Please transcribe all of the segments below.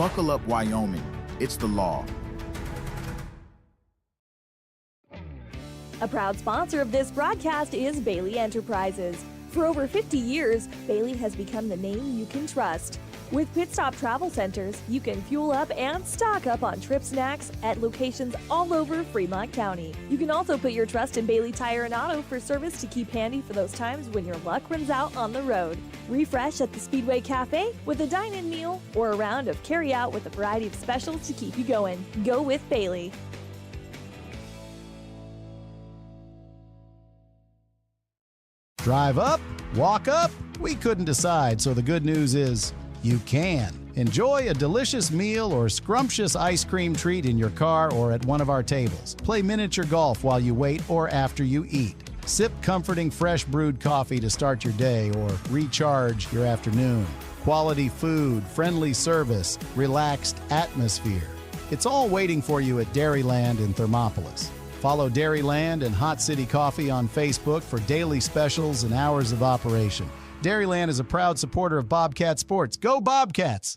Buckle up, Wyoming. It's the law. A proud sponsor of this broadcast is Bailey Enterprises. For over 50 years, Bailey has become the name you can trust. With Pit Stop Travel Centers, you can fuel up and stock up on trip snacks at locations all over Fremont County. You can also put your trust in Bailey Tire and Auto for service to keep handy for those times when your luck runs out on the road. Refresh at the Speedway Cafe with a dine-in meal or a round of carry-out with a variety of specials to keep you going. Go with Bailey. Drive up? Walk up? We couldn't decide, so the good news is you can. Enjoy a delicious meal or scrumptious ice cream treat in your car or at one of our tables. Play miniature golf while you wait or after you eat. Sip comforting fresh brewed coffee to start your day or recharge your afternoon. Quality food, friendly service, relaxed atmosphere. It's all waiting for you at Dairyland in Thermopolis. Follow Dairyland and Hot City Coffee on Facebook for daily specials and hours of operation. Dairyland is a proud supporter of Bobcat sports. Go Bobcats!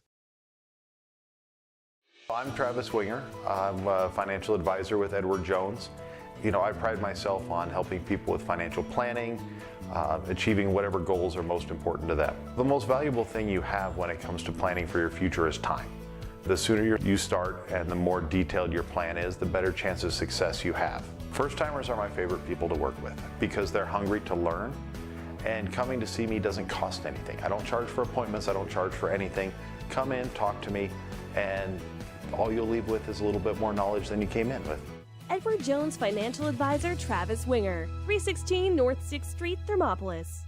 I'm Travis Winger. I'm a financial advisor with Edward Jones. I pride myself on helping people with financial planning, achieving whatever goals are most important to them. The most valuable thing you have when it comes to planning for your future is time. The sooner you start and the more detailed your plan is, the better chance of success you have. First-timers are my favorite people to work with because they're hungry to learn, and coming to see me doesn't cost anything. I don't charge for appointments, I don't charge for anything. Come in, talk to me, and all you'll leave with is a little bit more knowledge than you came in with. Edward Jones Financial Advisor Travis Winger, 316 North 6th Street, Thermopolis.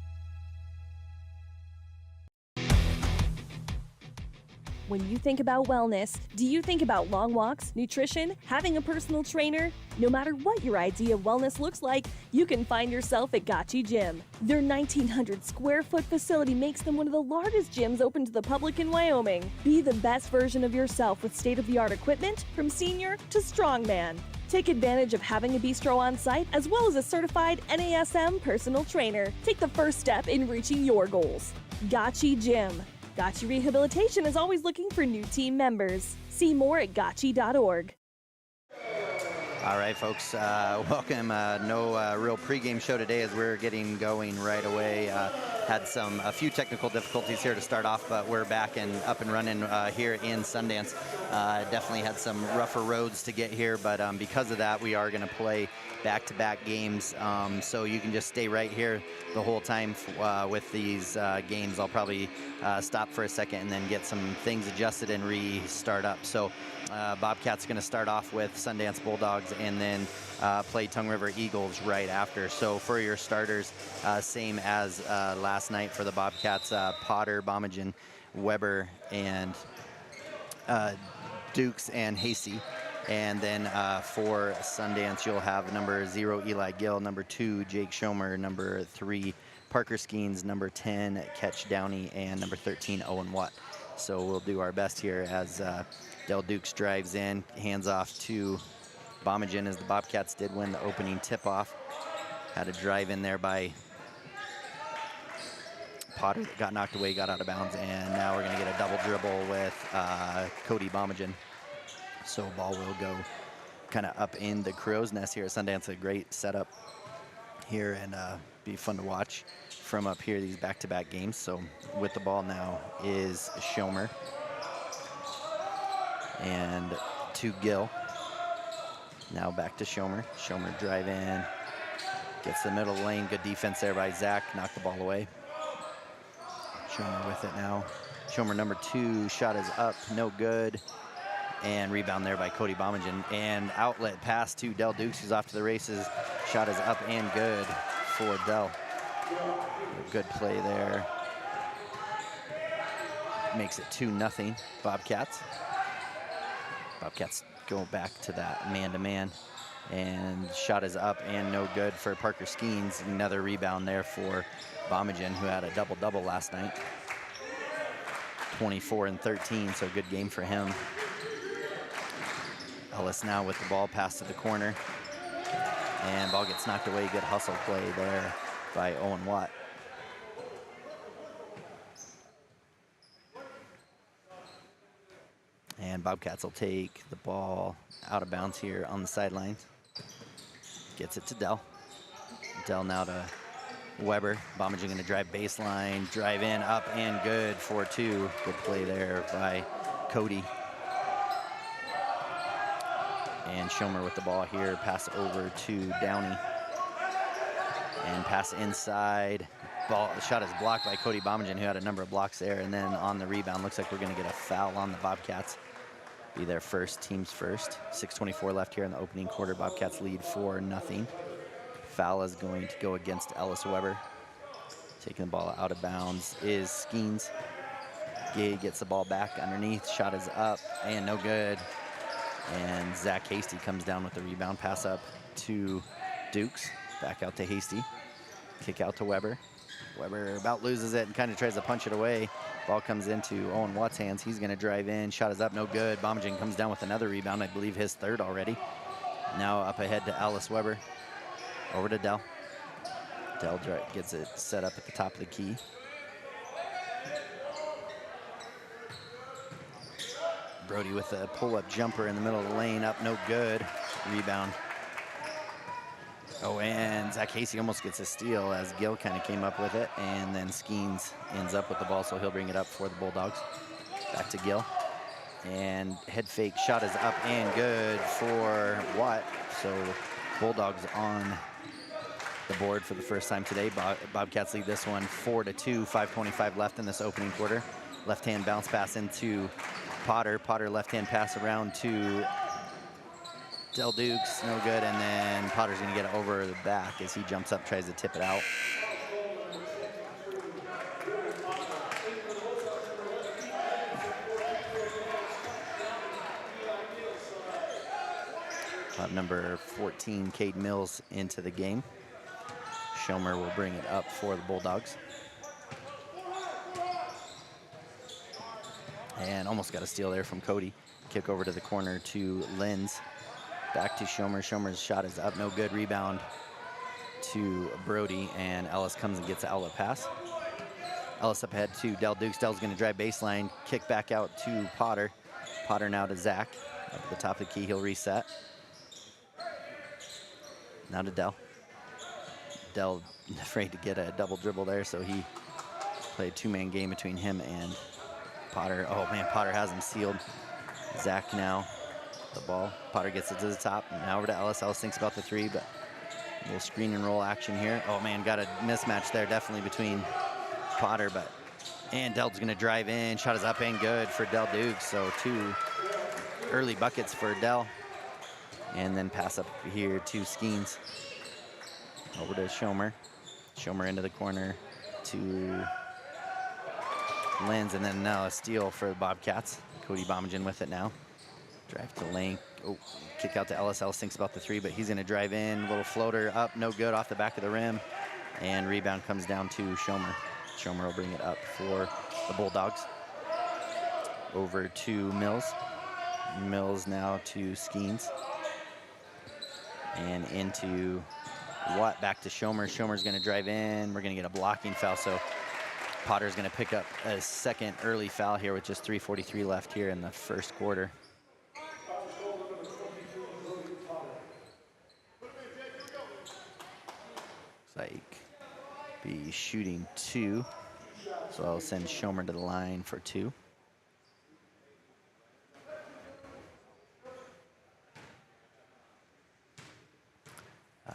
When you think about wellness, do you think about long walks, nutrition, having a personal trainer? No matter what your idea of wellness looks like, you can find yourself at Gotchi Gym. Their 1,900 square foot facility makes them one of the largest gyms open to the public in Wyoming. Be the best version of yourself with state-of-the-art equipment from senior to strongman. Take advantage of having a bistro on site as well as a certified NASM personal trainer. Take the first step in reaching your goals. Gotchi Gym. Gotchi Rehabilitation is always looking for new team members. See more at gotchi.org. All right, folks, welcome. No real pregame show today as we're getting going right away. Had a few technical difficulties here to start off, but we're back and up and running here in Sundance. Definitely had some rougher roads to get here, but because of that, we are going to play back-to-back games. So you can just stay right here the whole time with these games. I'll probably stop for a second and then get some things adjusted and restart up. So Bobcats going to start off with Sundance Bulldogs and then play Tongue River Eagles right after. So for your starters, same as last night for the Bobcats, Potter, Bomagen, Weber, and Dukes and Hasty. And then for Sundance, you'll have number 0, Eli Gill, number 2, Jake Schomer, number 3, Parker Skeens, number 10, Ketch Downey, and number 13, Owen Watt. So we'll do our best here as Del Dukes drives in, hands off to Bomagen as the Bobcats did win the opening tip-off. Had a drive in there by Potter that got knocked away, got out of bounds, and now we're going to get a double dribble with Cody Bomagen. So ball will go kind of up in the crow's nest here at Sundance. A great setup here and be fun to watch from up here, these back-to-back games. So with the ball now is Schomer and to Gill. Now back to Schomer. Schomer drive in, gets the middle lane. Good defense there by Zach, knocked the ball away. Schomer with it now. Schomer number 2, shot is up, no good. And rebound there by Cody Bomagen. And outlet pass to Del Dukes, who's off to the races. Shot is up and good for Del. Good play there. Makes it 2-0 Bobcats. Bobcats go back to that man-to-man. And shot is up and no good for Parker Skeens. Another rebound there for Bomagen, who had a double-double last night. 24 and 13, so good game for him. Ellis now with the ball, pass to the corner. And ball gets knocked away. Good hustle play there by Owen Watt. And Bobcats will take the ball out of bounds here on the sidelines. Gets it to Dell. Dell now to Weber. Bombaging going to drive baseline, drive in, up and good for 2. Good play there by Cody. And Schomer with the ball here. Pass over to Downey. And pass inside. Ball shot is blocked by Cody Bombagin, who had a number of blocks there. And then on the rebound, looks like we're going to get a foul on the Bobcats. Be their first, team's first. 6:24 left here in the opening quarter. Bobcats lead 4-0. Foul is going to go against Ellis Weber. Taking the ball out of bounds is Skeens. Gay gets the ball back underneath. Shot is up and no good. And Zach Hasty comes down with the rebound. Pass up to Dukes. Back out to Hasty. Kick out to Weber. Weber about loses it and kind of tries to punch it away. Ball comes into Owen Watt's hands. He's going to drive in. Shot is up, no good. Bombagin comes down with another rebound. I believe his third already. Now up ahead to Alice Weber. Over to Dell. Dell gets it set up at the top of the key. Brody with a pull-up jumper in the middle of the lane. Up, no good. Rebound. Oh, and Zach Casey almost gets a steal as Gill kind of came up with it, and then Skeens ends up with the ball, so he'll bring it up for the Bulldogs. Back to Gill. And head fake shot is up and good for Watt. So Bulldogs on the board for the first time today. Bobcats lead this one 4-2, 5:25 left in this opening quarter. Left-hand bounce pass into Potter. Potter left-hand pass around to Del Dukes, no good, and then Potter's gonna get it over the back as he jumps up, tries to tip it out. Number 14, Cade Mills, into the game. Schomer will bring it up for the Bulldogs. And almost got a steal there from Cody. Kick over to the corner to Lenz. Back to Schomer. Schomer's shot is up, no good. Rebound to Brody, and Ellis comes and gets the outlet pass. Ellis up ahead to Del Dukes. Del's gonna drive baseline, kick back out to Potter. Potter now to Zach. Up at the top of the key, he'll reset. Now to Del. Del afraid to get a double dribble there, so he played a two-man game between him and Potter. Oh man, Potter has him sealed. Zach now, the ball. Potter gets it to the top. Now over to Ellis. Ellis thinks about the three, but a little screen and roll action here. Oh man, got a mismatch there definitely between Potter, and Del's gonna drive in. Shot is up and good for Del Dukes. So 2 early buckets for Del. And then pass up here to Skeens. Over to Schomer. Schomer into the corner to Lenz, and then now a steal for the Bobcats. Cody Bombagin with it now. Drive to lane. Oh, kick out to Ellis. Ellis thinks about the three, but he's gonna drive in. Little floater up, no good, off the back of the rim. And rebound comes down to Schomer. Schomer will bring it up for the Bulldogs. Over to Mills. Mills now to Skeens. And into Watt, back to Schomer. Schomer's gonna drive in. We're gonna get a blocking foul, so Potter's gonna pick up a second early foul here with just 3:43 left here in the first quarter. Looks like be shooting 2, so I'll send Schomer to the line for 2.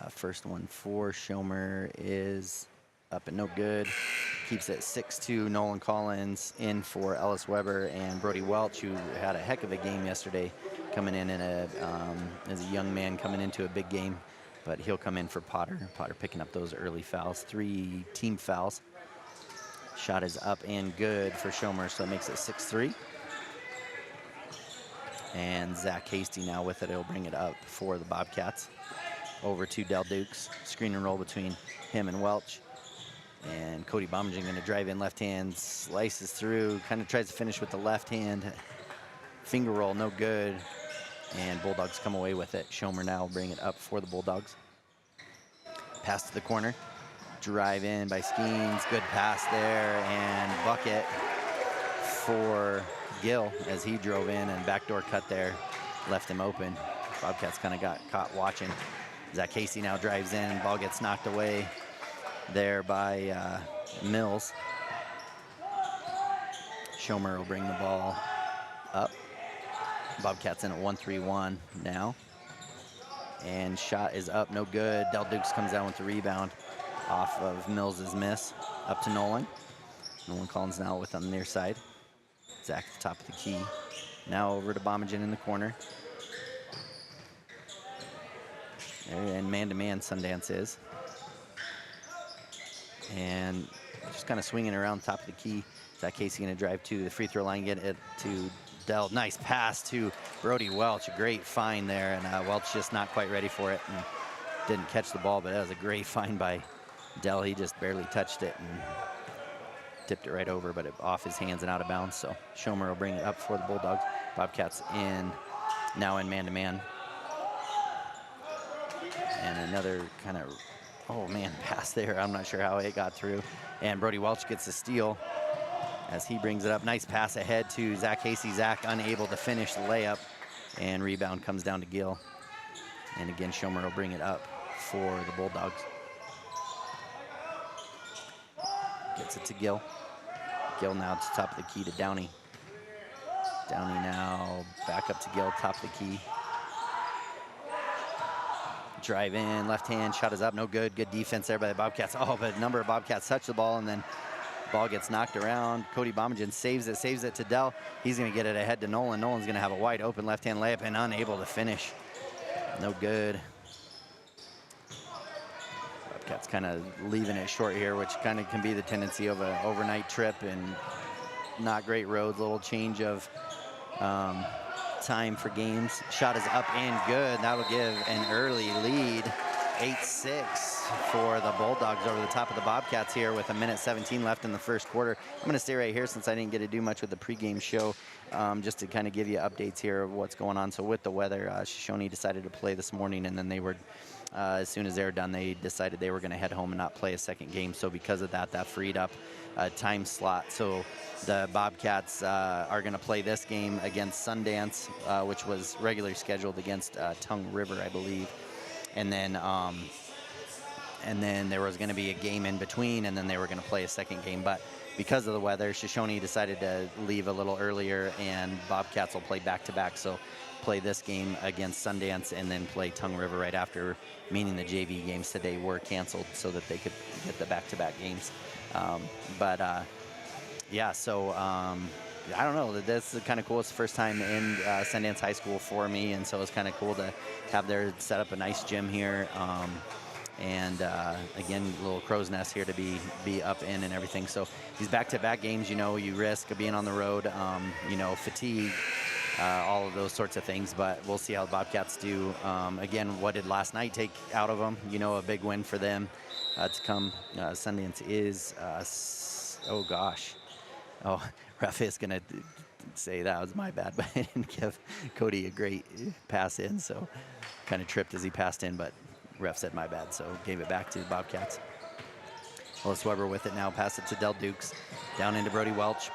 First one for Schomer is up and no good. Keeps it 6-2. Nolan Collins in for Ellis Weber, and Brody Welch, who had a heck of a game yesterday, coming in as a young man coming into a big game, but he'll come in for Potter. Potter picking up those early fouls, 3 team fouls. Shot is up and good for Schomer, so that makes it 6-3. And Zach Hasty now with it. He'll bring it up for the Bobcats. Over to Del Dukes. Screen and roll between him and Welch. And Cody Bombagin gonna drive in left hand, slices through, kind of tries to finish with the left hand. Finger roll, no good. And Bulldogs come away with it. Schomer now will bring it up for the Bulldogs. Pass to the corner. Drive in by Skeens. Good pass there, and bucket for Gill as he drove in, and backdoor cut there left him open. Bobcats kind of got caught watching. Zach Casey now drives in, ball gets knocked away there by Mills. Schomer will bring the ball up. Bobcats in at 1-3-1 now. And shot is up, no good. Del Dukes comes down with the rebound off of Mills's miss. Up to Nolan. Nolan Collins now with on the near side. Zach at the top of the key. Now over to Bomagen in the corner. And man-to-man Sundance is. And just kind of swinging around top of the key. Zach Casey gonna drive to the free throw line, get it to Dell. Nice pass to Brody Welch, a great find there, and Welch just not quite ready for it and didn't catch the ball, but that was a great find by Dell. He just barely touched it and tipped it right over, but it off his hands and out of bounds. So Schomer will bring it up for the Bulldogs. Bobcats now in man-to-man. And another kind of, oh man, pass there. I'm not sure how it got through. And Brody Welch gets the steal as he brings it up. Nice pass ahead to Zach Casey. Zach unable to finish the layup, and rebound comes down to Gill. And again, Schomer will bring it up for the Bulldogs. Gets it to Gill. Gill now to the top of the key to Downey. Downey now back up to Gill, top of the key. Drive in, left hand, shot is up, no good. Good defense there by the Bobcats. Oh, but a number of Bobcats touch the ball, and then ball gets knocked around. Cody Bomagen saves it to Dell. He's gonna get it ahead to Nolan. Nolan's gonna have a wide open left-hand layup and unable to finish. No good. Bobcats kind of leaving it short here, which kind of can be the tendency of an overnight trip and not great roads. A little change of time for games. Shot is up and good. That'll give an early lead. 8-6 for the Bulldogs over the top of the Bobcats here with 1:17 left in the first quarter. I'm going to stay right here since I didn't get to do much with the pregame show, just to kind of give you updates here of what's going on. So with the weather, Shoshone decided to play this morning, and then they were, as soon as they were done, they decided they were going to head home and not play a second game. So because of that, that freed up a time slot. So the Bobcats are going to play this game against Sundance, which was regularly scheduled against Tongue River, I believe. And then there was going to be a game in between, and then they were going to play a second game. But because of the weather, Shoshone decided to leave a little earlier, and Bobcats will play back-to-back. So play this game against Sundance and then play Tongue River right after, meaning the JV games today were canceled so that they could get the back-to-back games. Yeah, so I don't know, this is kind of cool. It's the first time in Sundance High School for me, and so it's kind of cool to have their set up a nice gym here. Again, little crow's nest here to be up in and everything. So these back-to-back games, you know, you risk being on the road, you know, fatigue, all of those sorts of things, but we'll see how the Bobcats do. Again, what did last night take out of them? You know, a big win for them to come. Sundance is, oh gosh. Oh, ref is going to say that was my bad, but I didn't give Cody a great pass in, so kind of tripped as he passed in, but ref said my bad, so gave it back to the Bobcats. Ellis Weber with it now, pass it to Del Dukes, down into Brody Welch.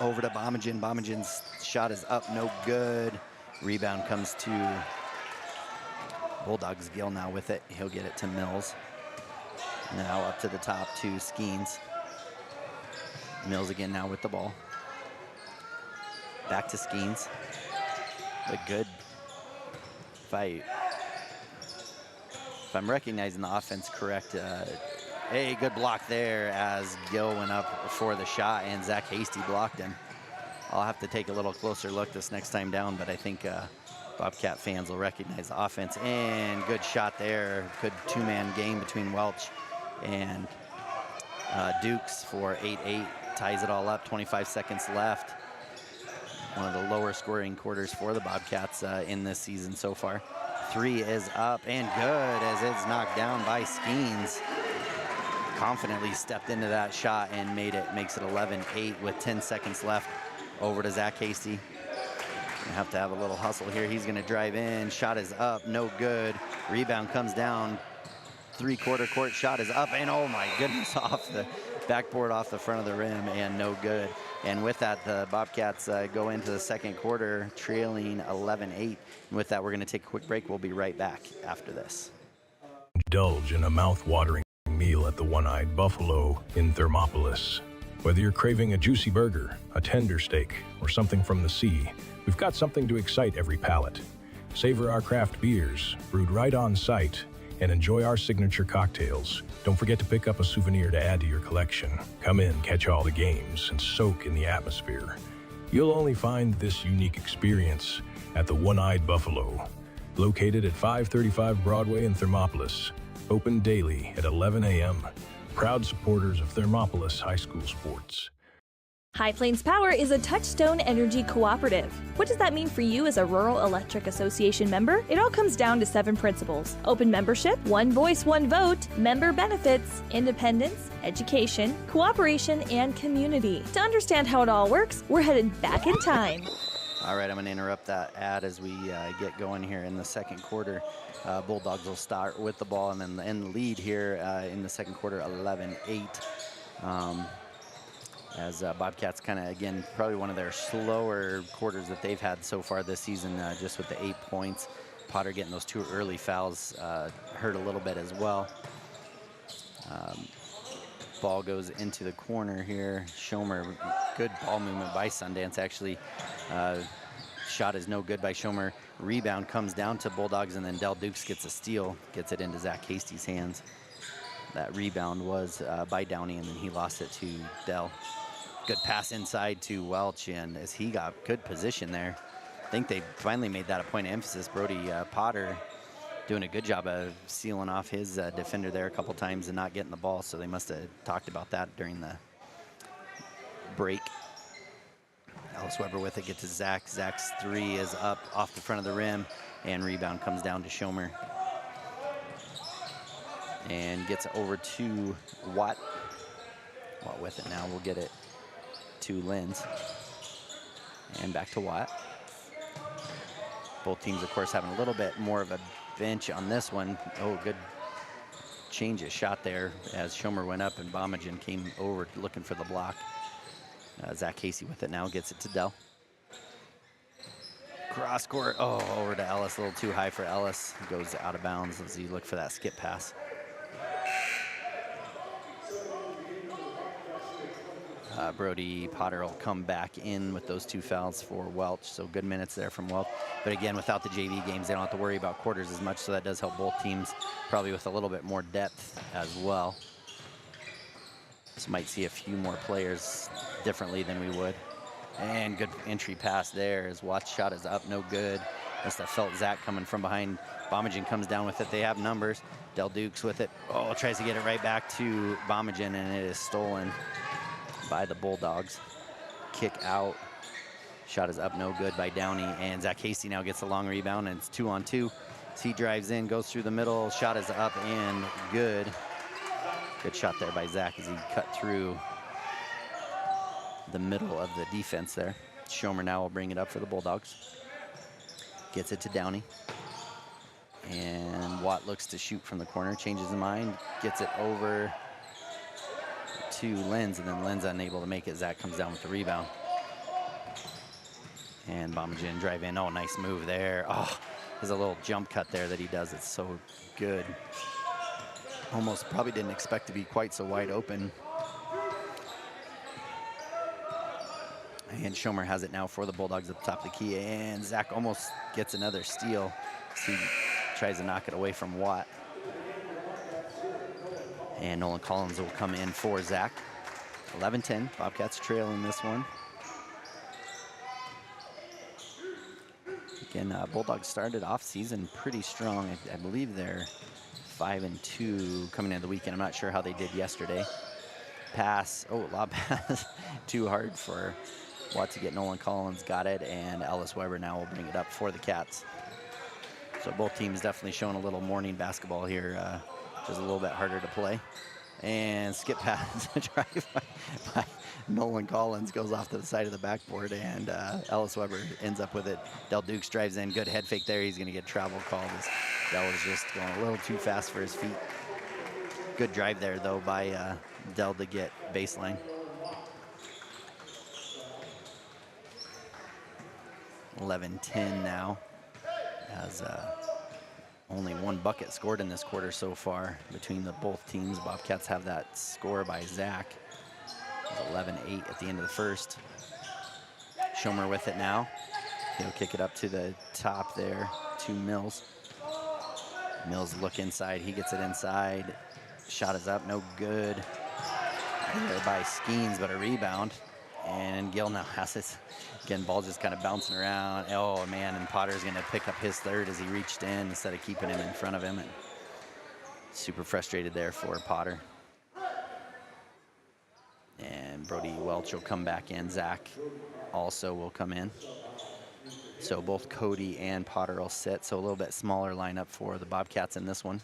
Over to Bomagen. Bomagen's shot is up, no good. Rebound comes to Bulldogs. Gill now with it. He'll get it to Mills. Now up to the top to Skeens. Mills again now with the ball. Back to Skeens. But good. If I'm recognizing the offense correct, hey, good block there as Gill went up for the shot and Zach Hasty blocked him. I'll have to take a little closer look this next time down, but I think Bobcat fans will recognize the offense. And good shot there. Good two-man game between Welch and Dukes for 8-8. Ties it all up, 25 seconds left. One of the lower scoring quarters for the Bobcats in this season so far. Three is up and good as it's knocked down by Skeens. Confidently stepped into that shot and makes it 11-8 with 10 seconds left. Over to Zach Hasty. You have to have a little hustle here. He's gonna drive in, shot is up, no good. Rebound comes down, three-quarter court shot is up, and oh my goodness, off the Backboard off the front of the rim and no good. And with that, the Bobcats go into the second quarter trailing 11-8. And with that, we're going to take a quick break. We'll be right back after this. Indulge in a mouth-watering meal at the One-Eyed Buffalo in Thermopolis. Whether you're craving a juicy burger, a tender steak, or something from the sea, we've got something to excite every palate. Savor our craft beers, brewed right on site, and enjoy our signature cocktails. Don't forget to pick up a souvenir to add to your collection. Come in, catch all the games, and soak in the atmosphere. You'll only find this unique experience at the One-Eyed Buffalo, located at 535 Broadway in Thermopolis, open daily at 11 a.m. Proud supporters of Thermopolis High School sports. High Plains Power is a Touchstone Energy cooperative. What does that mean for you as a Rural Electric Association member? It all comes down to 7 principles: open membership, one voice, one vote, member benefits, independence, education, cooperation, and community. To understand how it all works, we're headed back in time. All right, I'm going to interrupt that ad as we get going here in the second quarter. Bulldogs will start with the ball and then in the lead here in the second quarter, 11-8. As Bobcats kind of, again, probably one of their slower quarters that they've had so far this season, just with the 8 points. Potter getting those 2 early fouls hurt a little bit as well. Ball goes into the corner here. Schomer, good ball movement by Sundance, actually. Shot is no good by Schomer. Rebound comes down to Bulldogs, and then Del Dukes gets a steal, gets it into Zach Hasty's hands. That rebound was by Downey, and then he lost it to Dell. Good pass inside to Welch, and as he got good position there. I think they finally made that a point of emphasis. Brody Potter doing a good job of sealing off his defender there a couple times and not getting the ball, so they must have talked about that during the break. Alice Weber with it, gets to Zach. Zach's 3 is up off the front of the rim, and rebound comes down to Schomer. And gets over to Watt. Watt with it now, we'll get it to Lenz. And back to Watt. Both teams, of course, having a little bit more of a bench on this one. Oh, good change of shot there as Schomer went up and Bomagen came over looking for the block. Zach Casey with it now, gets it to Dell. Cross court, oh, over to Ellis, a little too high for Ellis. Goes out of bounds as he looked for that skip pass. Brody Potter will come back in with those 2 fouls for Welch, so good minutes there from Welch. But again, without the JV games, they don't have to worry about quarters as much, so that does help both teams, probably with a little bit more depth as well. So might see a few more players differently than we would. And good entry pass there as Watt's shot is up, no good. Must have felt Zach coming from behind. Bomagen comes down with it, they have numbers. Del Dukes with it, oh, tries to get it right back to Bomagen, and it is stolen by the Bulldogs. Kick out. Shot is up, no good by Downey, and Zach Hasty now gets a long rebound, and it's 2-on-2. As he drives in, goes through the middle, shot is up and good. Good shot there by Zach as he cut through the middle of the defense there. Schomer now will bring it up for the Bulldogs. Gets it to Downey. And Watt looks to shoot from the corner, changes his mind, gets it over to Lenz, and then Lenz unable to make it. Zach comes down with the rebound. And Bomagen drive in. Oh, nice move there. Oh, there's a little jump cut there that he does. It's so good. Almost probably didn't expect to be quite so wide open. And Schomer has it now for the Bulldogs at the top of the key. And Zach almost gets another steal. He tries to knock it away from Watt. And Nolan Collins will come in for Zach. 11-10, Bobcats trailing this one. Again, Bulldogs started off season pretty strong. I believe they're 5-2 coming into the weekend. I'm not sure how they did yesterday. Pass, oh, lob pass, too hard for Watt to get. Nolan Collins got it, and Ellis Weber now will bring it up for the Cats. So both teams definitely showing a little morning basketball here. Just a little bit harder to play. And skip pass drive by Nolan Collins goes off to the side of the backboard, and Ellis Weber ends up with it. Del Dukes drives in, good head fake there. He's gonna get travel called. Del was just going a little too fast for his feet. Good drive there though by Dell to get baseline. 11-10 now, as only one bucket scored in this quarter so far between both teams. Bobcats have that score by Zach. 11-8 at the end of the first. Schomer with it now. He'll kick it up to the top there to Mills. Mills look inside, he gets it inside. Shot is up, no good. There by Skeens, but a rebound. And Gill now has his, again, ball just kind of bouncing around. Oh man, and Potter's gonna pick up his third as he reached in instead of keeping him in front of him. And super frustrated there for Potter. And Brody Welch will come back in. Zach also will come in. So both Cody and Potter will sit. So a little bit smaller lineup for the Bobcats in this one.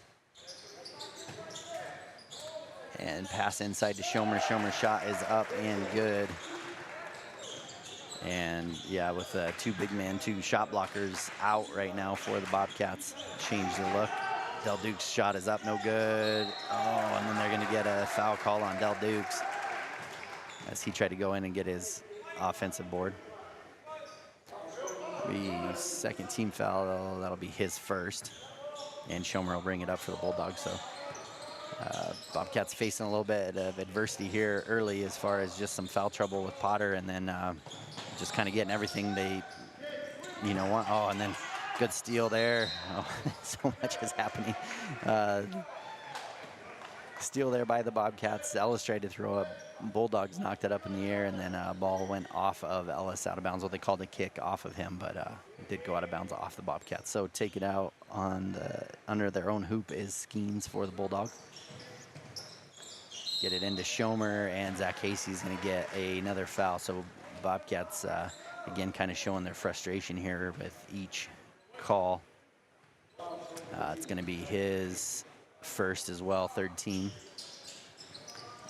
And pass inside to Schomer. Schomer's shot is up and good. And yeah, with two big man, two shot blockers out right now for the Bobcats. Change the look. Del Duke's shot is up, no good. Oh, and then they're gonna get a foul call on Del Dukes as he tried to go in and get his offensive board. The second team foul, that'll be his first. And Schomer will bring it up for the Bulldogs. So Bobcats facing a little bit of adversity here early as far as just some foul trouble with Potter, and then just kind of getting everything they, want. Oh, and then good steal there. Oh, so much is happening. Steal there by the Bobcats. Ellis tried to throw up. Bulldogs knocked it up in the air, and then ball went off of Ellis out of bounds. What they called a kick off of him, but it did go out of bounds off the Bobcats. So take it out on under their own hoop is Skeens for the Bulldogs. Get it into Schomer, and Zach Casey's going to get another foul. So Bobcats, again, kind of showing their frustration here with each call. It's going to be his first as well, third team.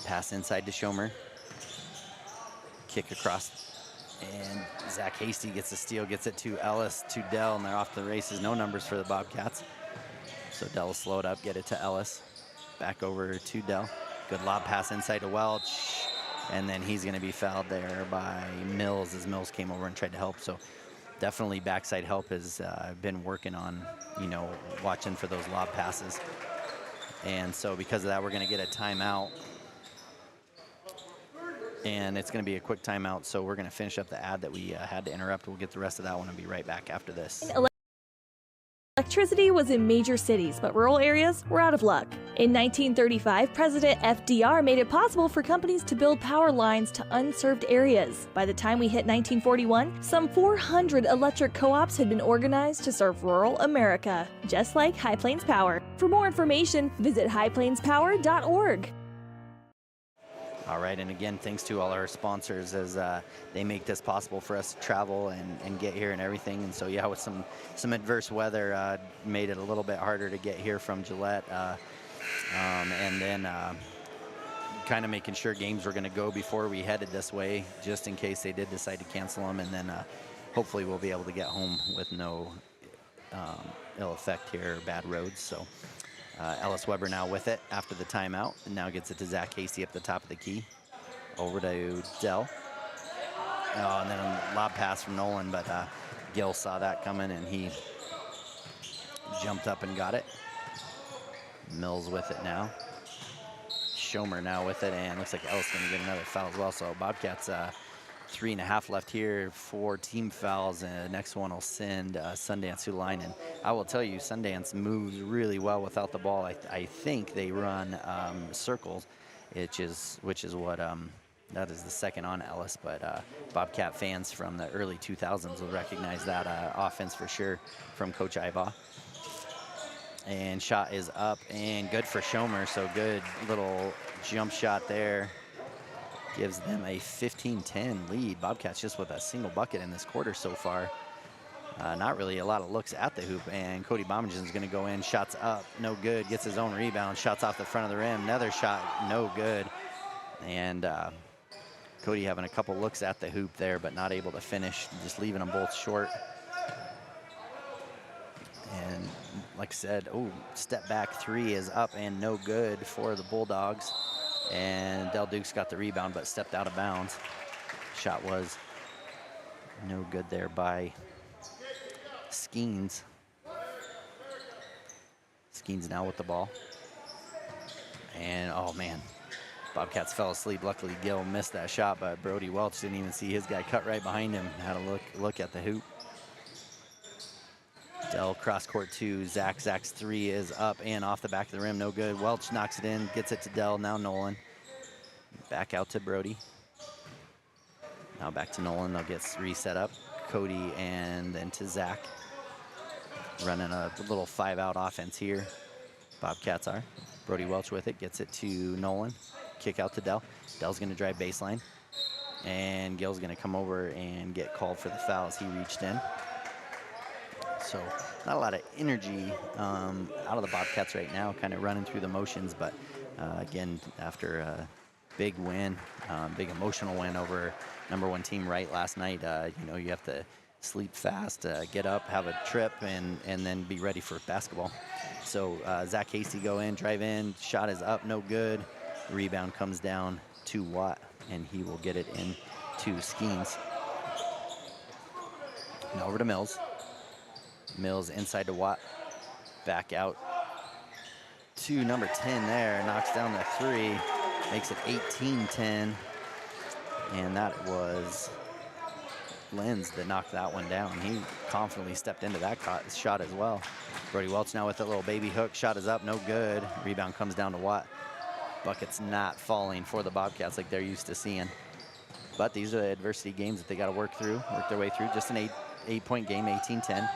Pass inside to Schomer. Kick across, and Zach Hasty gets the steal, gets it to Ellis, to Dell, and they're off the races. No numbers for the Bobcats. So Dell will slow it up, get it to Ellis. Back over to Dell. Good lob pass inside to Welch, and then he's going to be fouled there by Mills as Mills came over and tried to help. So definitely backside help has been working on, watching for those lob passes. And so because of that, we're going to get a timeout. And it's going to be a quick timeout, so we're going to finish up the ad that we had to interrupt. We'll get the rest of that one and be right back after this. Electricity was in major cities, but rural areas were out of luck. In 1935, President FDR made it possible for companies to build power lines to unserved areas. By the time we hit 1941, some 400 electric co-ops had been organized to serve rural America, just like High Plains Power. For more information, visit highplainspower.org. All right, and again, thanks to all our sponsors as they make this possible for us to travel and get here and everything. And so, yeah, with some adverse weather, made it a little bit harder to get here from Gillette. And then kind of making sure games were going to go before we headed this way, just in case they did decide to cancel them. And then hopefully we'll be able to get home with no ill effect here or bad roads. So. Ellis Weber now with it after the timeout, and now gets it to Zach Casey up the top of the key. Over to Dell. Oh, and then a lob pass from Nolan, but Gill saw that coming, and he jumped up and got it. Mills with it now. Schomer now with it, and looks like Ellis going to get another foul as well. So Bobcats 3.5 left here, 4 team fouls, and the next one will send Sundance to the line. And I will tell you, Sundance moves really well without the ball. I think they run circles, which is what that is the second on Ellis. But Bobcat fans from the early 2000s will recognize that offense for sure from Coach Ibaugh. And shot is up and good for Schomer. So good little jump shot there. Gives them a 15-10 lead. Bobcats just with a single bucket in this quarter so far. Not really a lot of looks at the hoop, and Cody Bombingen is going to go in. Shots up, no good. Gets his own rebound. Shots off the front of the rim. Another shot, no good. And Cody having a couple looks at the hoop there, but not able to finish. Just leaving them both short. And like I said, step back three is up and no good for the Bulldogs. And Del Dukes got the rebound, but stepped out of bounds. Shot was no good there by Skeens. Skeens now with the ball. And, oh, man, Bobcats fell asleep. Luckily, Gill missed that shot, but Brody Welch didn't even see his guy cut right behind him. Had a look at the hoop. Dell cross court 2. Zach's 3 is up and off the back of the rim. No good. Welch knocks it in, gets it to Dell. Now Nolan. Back out to Brody. Now back to Nolan. They'll get reset up. Cody and then to Zach. Running a little 5-out offense here. Bobcats are. Brody Welch with it. Gets it to Nolan. Kick out to Dell. Dell's going to drive baseline. And Gill's going to come over and get called for the foul as he reached in. So not a lot of energy out of the Bobcats right now, kind of running through the motions. But again, after a big win, big emotional win over #1 team Wright last night, you know, you have to sleep fast, get up, have a trip, and then be ready for basketball. So Zach Hasty go in, drive in, shot is up, no good. Rebound comes down to Watt, and he will get it in to Skeens. Now over to Mills. Mills inside to Watt. Back out to number 10 there. Knocks down the 3. Makes it 18-10. And that was Lenz that knocked that one down. He confidently stepped into that shot as well. Brody Welch now with a little baby hook. Shot is up, no good. Rebound comes down to Watt. Buckets not falling for the Bobcats like they're used to seeing. But these are the adversity games that they got to work their way through. Just an 8-point game, 18-10.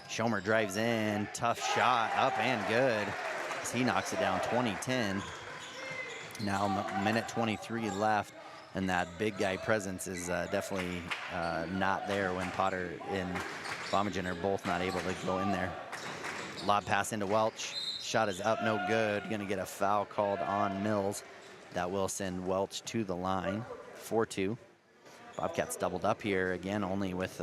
Schomer drives in, tough shot, up and good. As he knocks it down, 20-10. Now minute 23 left, and that big guy presence is definitely not there when Potter and Bomagen are both not able to go in there. Lob pass into Welch. Shot is up, no good. Gonna get a foul called on Mills. That will send Welch to the line, 4-2. Bobcats doubled up here again, only with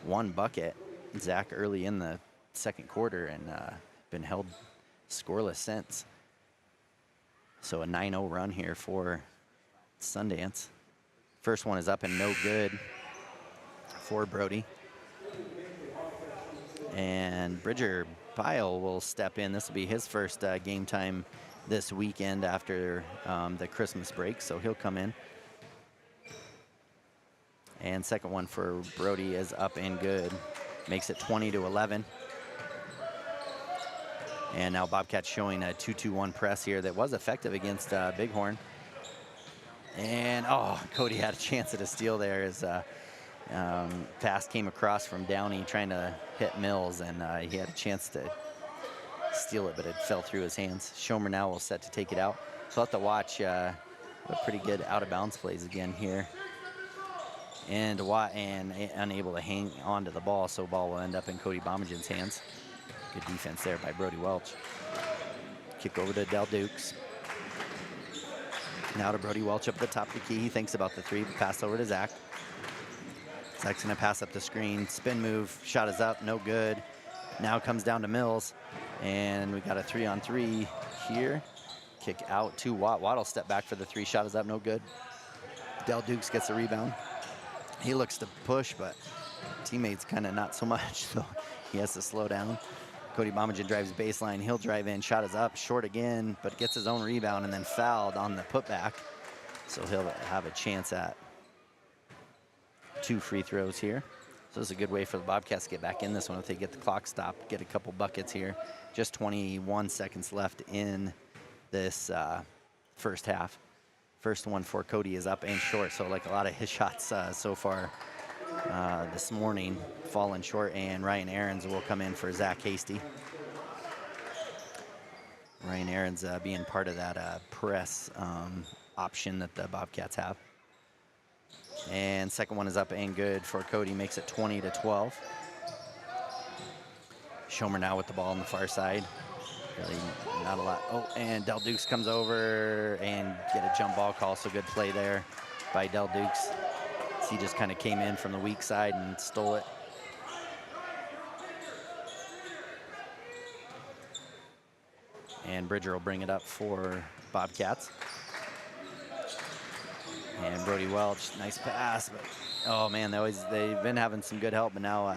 one bucket. Zach early in the second quarter, and been held scoreless since. So a 9-0 run here for Sundance. First one is up and no good for Brody. And Bridger Pyle will step in. This will be his first game time this weekend after the Christmas break, so he'll come in. And second one for Brody is up and good. Makes it 20-11. And now Bobcats showing a 2-2-1 press here that was effective against Bighorn. And, oh, Cody had a chance at a steal there as pass came across from Downey trying to hit Mills, and he had a chance to steal it, but it fell through his hands. Schomer now will set to take it out. So we'll have to watch a pretty good out-of-bounds plays again here. And Watt and unable to hang on to the ball, so ball will end up in Cody Bomagen's hands. Good defense there by Brody Welch. Kick over to Del Dukes. Now to Brody Welch up at the top of the key. He thinks about the 3, pass over to Zach. Zach's gonna pass up the screen, spin move, shot is up, no good. Now comes down to Mills, and we got a 3-on-3 here. Kick out to Watt. Watt will step back for the 3, shot is up, no good. Del Dukes gets the rebound. He looks to push, but teammates kind of not so much, so he has to slow down. Cody Bomagen drives baseline. He'll drive in. Shot is up, short again, but gets his own rebound and then fouled on the putback. So he'll have a chance at 2 free throws here. So it's a good way for the Bobcats to get back in this one if they get the clock stopped, get a couple buckets here. Just 21 seconds left in this first half. First one for Cody is up and short, so like a lot of his shots so far this morning falling short, and Ryan Aarons will come in for Zach Hasty. Ryan Aarons being part of that press option that the Bobcats have. And second one is up and good for Cody, makes it 20-12. Schomer now with the ball on the far side. Really not a lot. Oh, and Del Dukes comes over and get a jump ball call, so good play there by Del Dukes. He just kind of came in from the weak side and stole it. And Bridger will bring it up for Bobcats. And Brody Welch, nice pass, but oh man, they've been having some good help, but now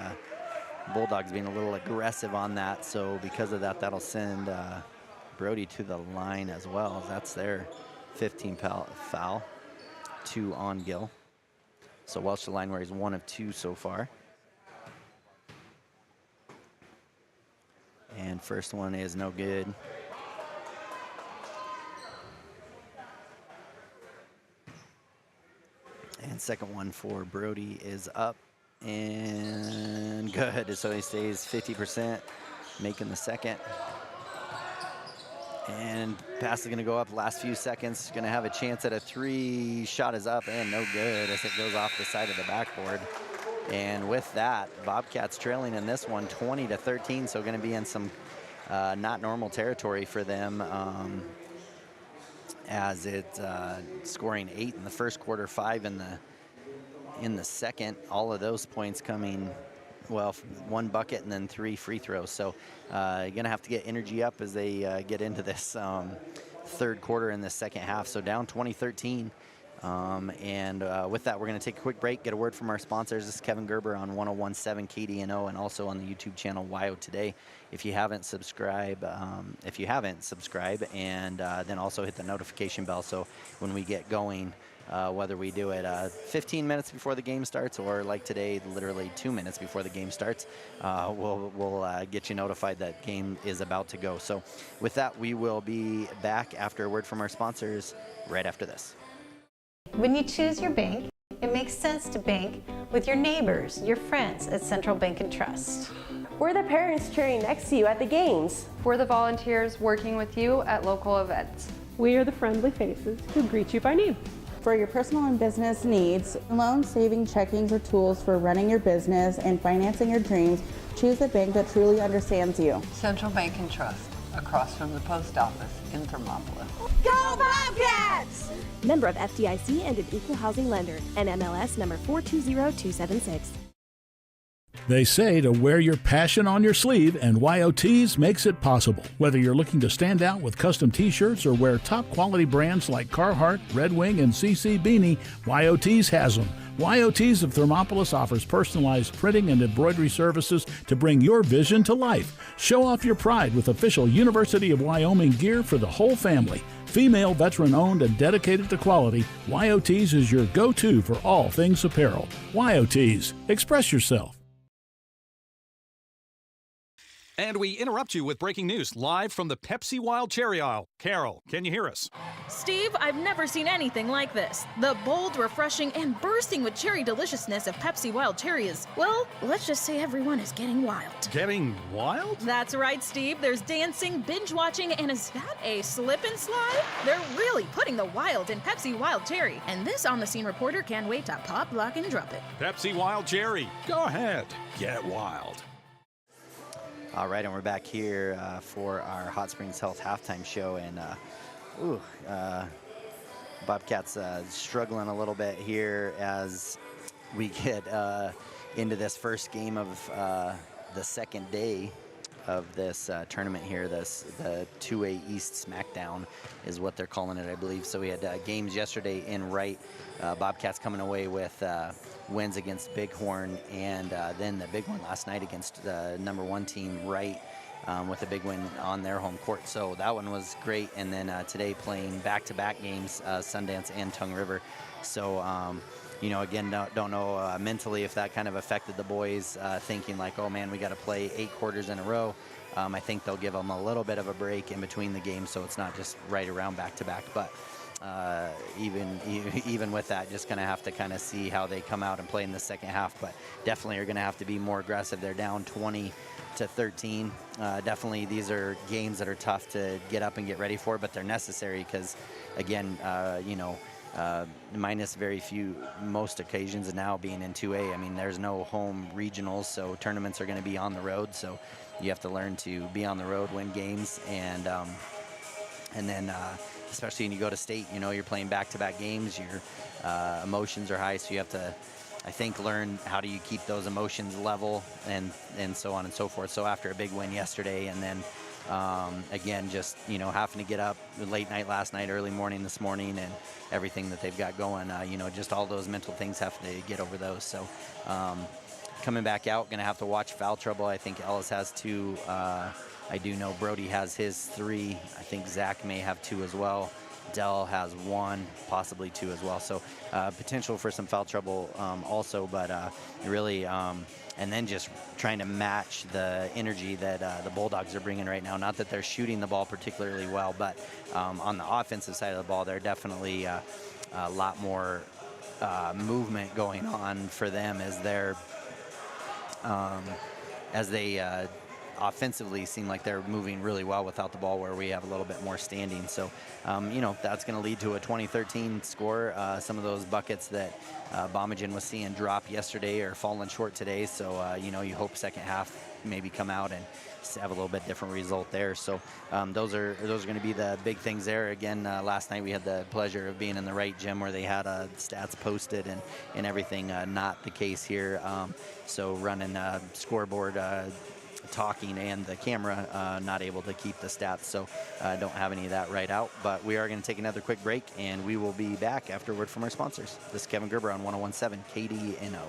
Bulldogs being a little aggressive on that. So because of that, that'll send Brody to the line as well. That's their 15th foul, 2 on Gill. So Welch to the line where he's 1 of 2 so far. And first one is no good. And second one for Brody is up and good. So he stays 50%, making the second. And pass is going to go up last few seconds. Going to have a chance at a 3. Shot is up and no good as it goes off the side of the backboard. And with that, Bobcats trailing in this one 20-13. So going to be in some not normal territory for them. As it scoring 8 in the first quarter, 5 in the second. All of those points coming, well, 1 bucket and then 3 free throws. So you're gonna have to get energy up as they get into this third quarter in the second half. So down 20-13. With that, we're going to take a quick break, get a word from our sponsors. This is Kevin Gerber on 101.7 KDNO and also on the YouTube channel WyoToday. If you haven't, subscribe. And then also hit the notification bell so when we get going, whether we do it 15 minutes before the game starts or like today, literally 2 minutes before the game starts, we'll get you notified that game is about to go. So with that, we will be back after a word from our sponsors right after this. When you choose your bank, it makes sense to bank with your neighbors, your friends at Central Bank and Trust. We're the parents cheering next to you at the games. We're the volunteers working with you at local events. We are the friendly faces who greet you by name. For your personal and business needs, loan, saving, checkings, or tools for running your business and financing your dreams, choose a bank that truly understands you. Central Bank and Trust, across from the post office in Thermopolis. Go Bobcats! Member of FDIC and an equal housing lender. NMLS number 420276. They say to wear your passion on your sleeve, and WyoTees makes it possible. Whether you're looking to stand out with custom t-shirts or wear top quality brands like Carhartt, Red Wing, and CC Beanie, WyoTees has them. WyoTees of Thermopolis offers personalized printing and embroidery services to bring your vision to life. Show off your pride with official University of Wyoming gear for the whole family. Female, veteran-owned, and dedicated to quality, WyoTees is your go-to for all things apparel. WyoTees. Express yourself. And we interrupt you with breaking news live from the Pepsi Wild Cherry aisle. Carol, can you hear us? Steve, I've never seen anything like this. The bold, refreshing, and bursting with cherry deliciousness of Pepsi Wild Cherry is, well, let's just say everyone is getting wild. Getting wild? That's right, Steve. There's dancing, binge-watching, and is that a slip and slide? They're really putting the wild in Pepsi Wild Cherry. And this on-the-scene reporter can't wait to pop, lock, and drop it. Pepsi Wild Cherry. Go ahead. Get wild. All right, and we're back here for our Hot Springs Health halftime show, and Bobcats struggling a little bit here as we get into this first game of the second day of this tournament here. The 2A East Smackdown is what they're calling it, I believe. So we had games yesterday in Wright. Bobcats coming away with wins against Bighorn, and then the big one last night against the #1 team, Wright, with a big win on their home court. So that one was great. And then today playing back-to-back games, Sundance and Tongue River. So, you know, again, don't know mentally if that kind of affected the boys, thinking like, oh man, we got to play 8 quarters in a row. I think they'll give them a little bit of a break in between the games, so it's not just right around back-to-back. But even with that, just going to have to kind of see how they come out and play in the second half. But definitely are going to have to be more aggressive. They're down 20-13. Definitely these are games that are tough to get up and get ready for, but they're necessary because, again, you know, minus very few, most occasions, and now being in 2A, I mean, there's no home regionals, so tournaments are going to be on the road. So you have to learn to be on the road, win games, and then especially when you go to state, you know, you're playing back-to-back games, your emotions are high, so you have to, I think, learn how do you keep those emotions level and so on and so forth. So after a big win yesterday and then Again, just, having to get up late night last night, early morning this morning, and everything that they've got going, just all those mental things have to get over those. So coming back out, going to have to watch foul trouble. I think Ellis has 2. I do know Brody has his 3. I think Zach may have 2 as well. Dell has 1, possibly 2 as well. So potential for some foul trouble also, but really, and then just trying to match the energy that the Bulldogs are bringing right now. Not that they're shooting the ball particularly well, but on the offensive side of the ball, they're definitely a lot more movement going on for them as they offensively seem like they're moving really well without the ball, where we have a little bit more standing. So, that's going to lead to a 2013 score. Some of those buckets that Bomagen was seeing drop yesterday are falling short today. So, you hope second half maybe come out and have a little bit different result there. So those are going to be the big things there. Again, last night we had the pleasure of being in the right gym where they had stats posted and everything. Not the case here. So running scoreboard, talking, and the camera not able to keep the stats, so don't have any of that right out. But we are going to take another quick break, and we will be back afterward from our sponsors. This is Kevin Gerber on 101.7 KDNO.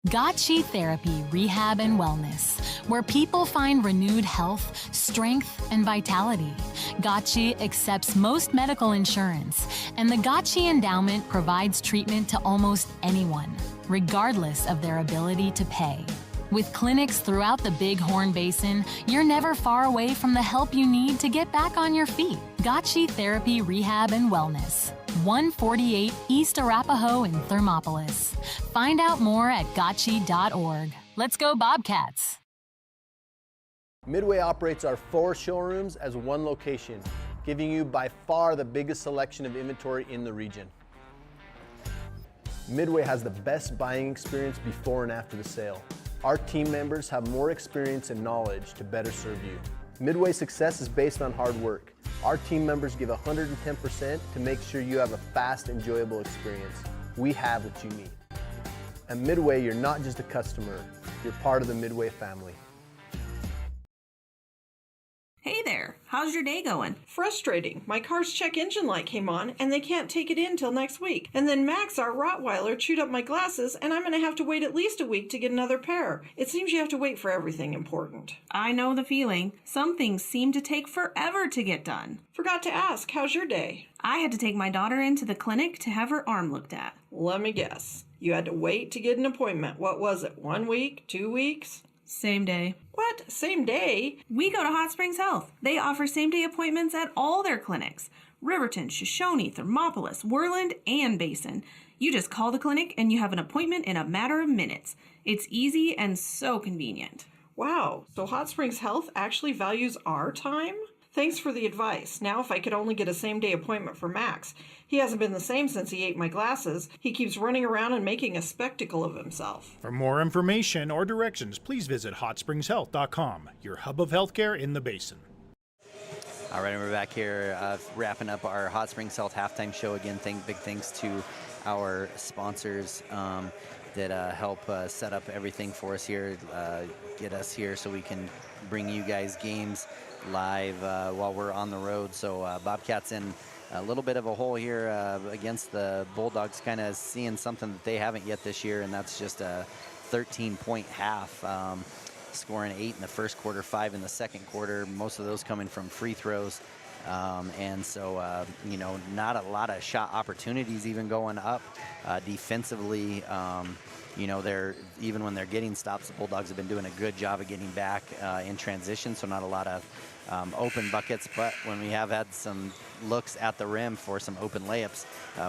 Gotchi Therapy, Rehab, and Wellness, where people find renewed health, strength, and vitality. Gotchi accepts most medical insurance, and the Gotchi Endowment provides treatment to almost anyone, regardless of their ability to pay. With clinics throughout the Bighorn Basin, you're never far away from the help you need to get back on your feet. Gotchi Therapy, Rehab, and Wellness, 148 East Arapahoe in Thermopolis. Find out more at gotchi.org. Let's go Bobcats! Midway operates our 4 showrooms as one location, giving you by far the biggest selection of inventory in the region. Midway has the best buying experience before and after the sale. Our team members have more experience and knowledge to better serve you. Midway's success is based on hard work. Our team members give 110% to make sure you have a fast, enjoyable experience. We have what you need. At Midway, you're not just a customer, you're part of the Midway family. Hey there, how's your day going? Frustrating. My car's check engine light came on and they can't take it in till next week. And then Max, our Rottweiler, chewed up my glasses and I'm going to have to wait at least a week to get another pair. It seems you have to wait for everything important. I know the feeling. Some things seem to take forever to get done. Forgot to ask, how's your day? I had to take my daughter into the clinic to have her arm looked at. Let me guess. You had to wait to get an appointment. What was it, 1 week, 2 weeks? Same day. What? Same day? We go to Hot Springs Health. They offer same-day appointments at all their clinics. Riverton, Shoshone, Thermopolis, Worland, and Basin. You just call the clinic and you have an appointment in a matter of minutes. It's easy and so convenient. Wow, so Hot Springs Health actually values our time? Thanks for the advice. Now if I could only get a same-day appointment for Max. He hasn't been the same since he ate my glasses. He keeps running around and making a spectacle of himself. For more information or directions, please visit hotspringshealth.com, your hub of healthcare in the Basin. All right, and we're back here wrapping up our Hot Springs Health halftime show. Again, big thanks to our sponsors that help set up everything for us here, get us here so we can bring you guys games live while we're on the road. So Bobcats in a little bit of a hole here against the Bulldogs, kind of seeing something that they haven't yet this year, and that's just a 13-point half, scoring 8 in the first quarter, 5 in the second quarter, most of those coming from free throws. And so, not a lot of shot opportunities even going up defensively. They're, even when they're getting stops, the Bulldogs have been doing a good job of getting back in transition, so not a lot of open buckets. But when we have had some looks at the rim for some open layups,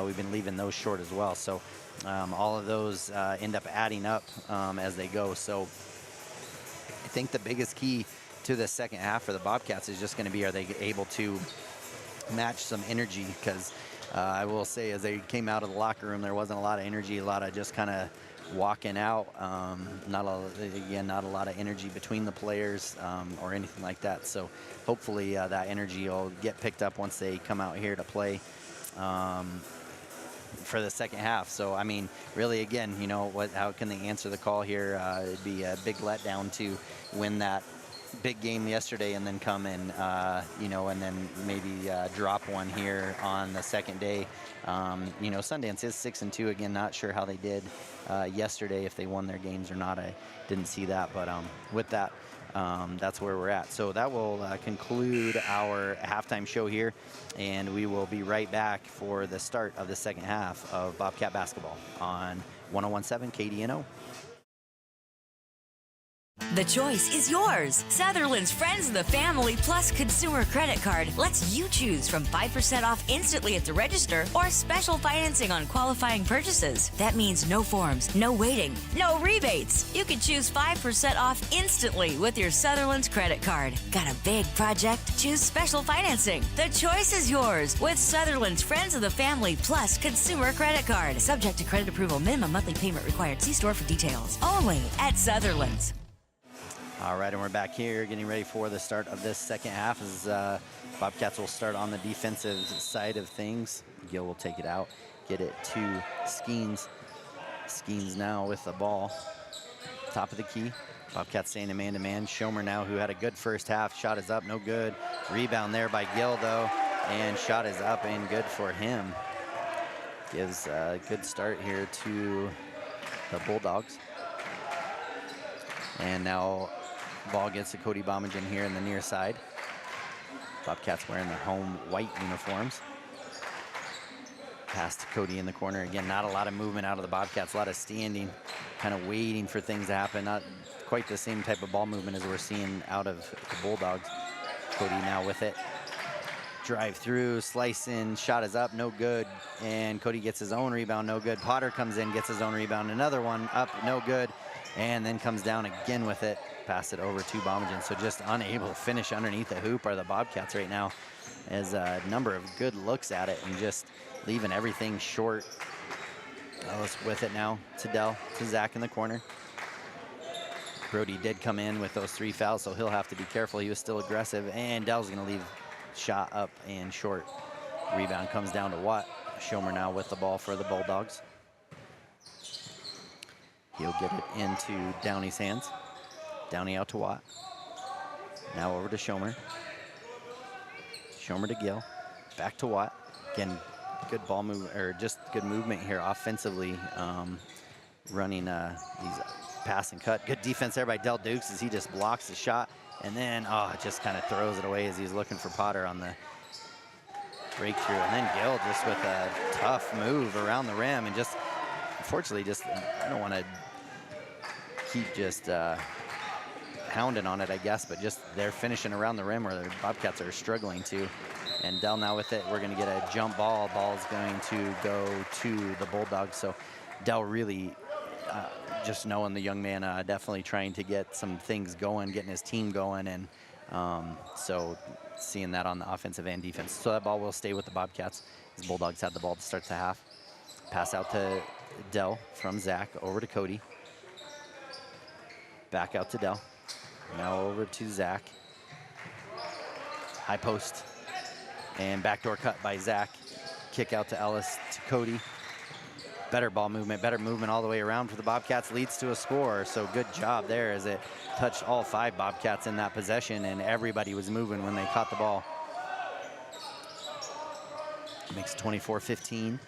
we've been leaving those short as well. So all of those end up adding up as they go. So I think the biggest key to the second half for the Bobcats is just going to be, are they able to match some energy? Because I will say, as they came out of the locker room, there wasn't a lot of energy, a lot of just kind of walking out. Not a lot of energy between the players or anything like that. So hopefully that energy will get picked up once they come out here to play for the second half. So, I mean, really, again, how can they answer the call here? It'd be a big letdown to win that big game yesterday and then come and, and then maybe drop one here on the second day. Sundance is 6-2. Again, not sure how they did yesterday, if they won their games or not. I didn't see that, but with that, that's where we're at. So that will conclude our halftime show here, and we will be right back for the start of the second half of Bobcat basketball on 101.7 KDNO. The choice is yours. Sutherland's Friends of the Family Plus Consumer Credit Card lets you choose from 5% off instantly at the register or special financing on qualifying purchases. That means no forms, no waiting, no rebates. You can choose 5% off instantly with your Sutherland's credit card. Got a big project? Choose special financing. The choice is yours with Sutherland's Friends of the Family Plus Consumer Credit Card. Subject to credit approval. Minimum monthly payment required. See store for details. Only at Sutherland's. All right, and we're back here getting ready for the start of this second half as Bobcats will start on the defensive side of things. Gill will take it out, get it to Skeens. Skeens now with the ball. Top of the key. Bobcats staying in man-to-man. Schomer now, who had a good first half. Shot is up, no good. Rebound there by Gill, though. And shot is up and good for him. Gives a good start here to the Bulldogs. And now ball gets to Cody Bommingen here in the near side. Bobcats wearing their home white uniforms. Pass to Cody in the corner. Again, not a lot of movement out of the Bobcats, a lot of standing, kind of waiting for things to happen. Not quite the same type of ball movement as we're seeing out of the Bulldogs. Cody now with it. Drive through, slice in, shot is up, no good. And Cody gets his own rebound, no good. Potter comes in, gets his own rebound, another one up, no good. And then comes down again with it. Pass it over to Bommingen. So just unable to finish underneath the hoop are the Bobcats right now, as a number of good looks at it and just leaving everything short. Ellis with it now to Dell, to Zach in the corner. Brody did come in with those 3 fouls, so he'll have to be careful. He was still aggressive, and Dell's gonna leave shot up and short. Rebound comes down to Watt. Schomer now with the ball for the Bulldogs. He'll get it into Downey's hands. Downey out to Watt. Now over to Schomer. Schomer to Gill. Back to Watt. Again, good ball move, or just good movement here offensively. Running these pass and cut. Good defense there by Del Dukes as he just blocks the shot. And then, just kind of throws it away as he's looking for Potter on the breakthrough. And then Gill just with a tough move around the rim and just, unfortunately, I don't want to keep just hounding on it, I guess, but just they're finishing around the rim where the Bobcats are struggling to. And Dell now with it. We're going to get a jump ball. Ball is going to go to the Bulldogs. So Dell really just knowing the young man, definitely trying to get some things going, getting his team going. And so seeing that on the offensive and defense. So that ball will stay with the Bobcats as Bulldogs had the ball to start the half. Pass out to Dell from Zach over to Cody. Back out to Dell. Now over to Zach. High post. And backdoor cut by Zach. Kick out to Ellis to Cody. Better ball movement, better movement all the way around for the Bobcats, leads to a score. So good job there as it touched all 5 Bobcats in that possession, and everybody was moving when they caught the ball. Makes 24-15.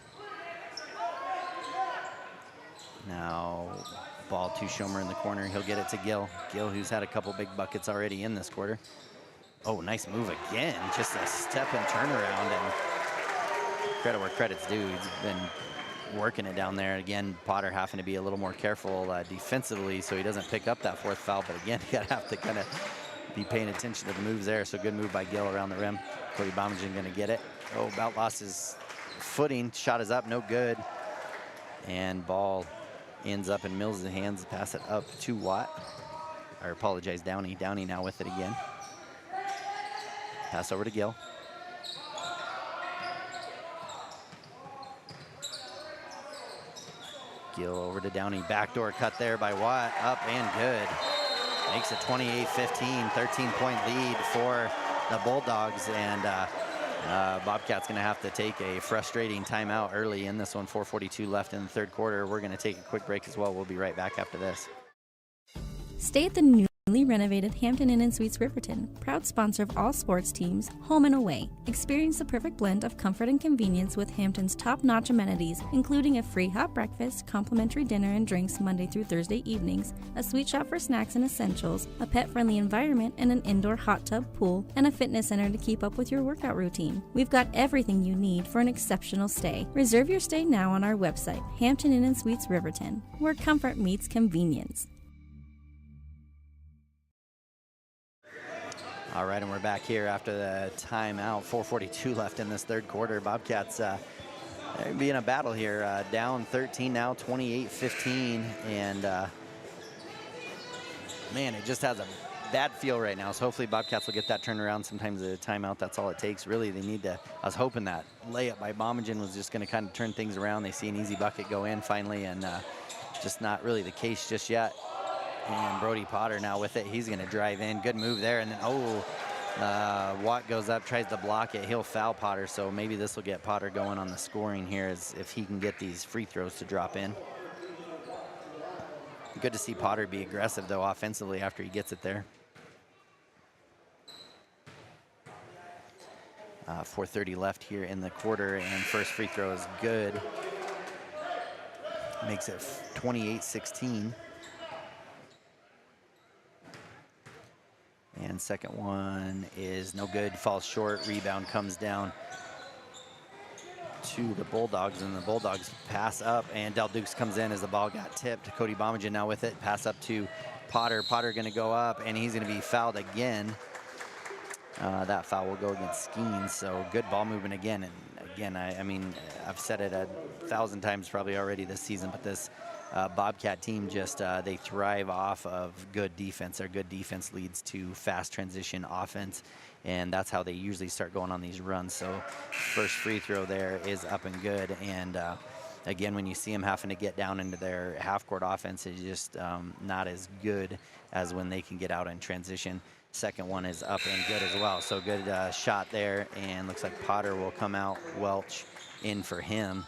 Now ball to Schomer in the corner. He'll get it to Gill. Gill, who's had a couple big buckets already in this quarter. Oh, nice move again. Just a step and turnaround, and credit where credit's due. He's been working it down there. Again, Potter having to be a little more careful defensively so he doesn't pick up that 4th foul, but again, you gotta have to kind of be paying attention to the moves there. So good move by Gill around the rim. Cody Bommingen gonna get it. Oh, about lost his footing. Shot is up, no good. And ball ends up in Mills' hands. Pass it up to Watt. I apologize, Downey. Downey now with it again. Pass over to Gill. Gill over to Downey. Backdoor cut there by Watt. Up and good. Makes it 28-15. 13-point lead for the Bulldogs. And Bobcats going to have to take a frustrating timeout early in this one. 4:42 left in the 3rd quarter. We're going to take a quick break as well. We'll be right back after this. Stay at the newly newly renovated Hampton Inn & Suites Riverton, proud sponsor of all sports teams, home and away. Experience the perfect blend of comfort and convenience with Hampton's top-notch amenities, including a free hot breakfast, complimentary dinner and drinks Monday through Thursday evenings, a sweet shop for snacks and essentials, a pet-friendly environment and an indoor hot tub, pool, and a fitness center to keep up with your workout routine. We've got everything you need for an exceptional stay. Reserve your stay now on our website, Hampton Inn & Suites Riverton, where comfort meets convenience. All right, and we're back here after the timeout. 4:42 left in this third quarter. Bobcats be in a battle here. Down 13 now, 28-15, and man, it just has a bad feel right now. So hopefully Bobcats will get that turned around. Sometimes a timeout, that's all it takes. Really, they need to. I was hoping that layup by Bomagen was just going to kind of turn things around. They see an easy bucket go in finally, and just not really the case just yet. And Brody Potter now with it. He's going to drive in. Good move there. And then, Watt goes up, tries to block it. He'll foul Potter. So maybe this will get Potter going on the scoring here, as if he can get these free throws to drop in. Good to see Potter be aggressive, though, offensively after he gets it there. 4:30 left here in the quarter, and first free throw is good. Makes it 28-16. And second one is no good, falls short, rebound comes down to the Bulldogs, and the Bulldogs pass up, and Del Dukes comes in as the ball got tipped. Cody Bomagen now with it, pass up to Potter. Potter gonna go up, and he's gonna be fouled again. That foul will go against Skeens, so good ball movement again. And again, I mean, I've said it 1,000 times probably already this season, but this Bobcat team just, they thrive off of good defense. Their good defense leads to fast transition offense, and that's how they usually start going on these runs. So first free throw there is up and good, and again, when you see them having to get down into their half-court offense, it's just not as good as when they can get out in transition. Second one is up and good as well. So good shot there, and looks like Potter will come out. Welch in for him.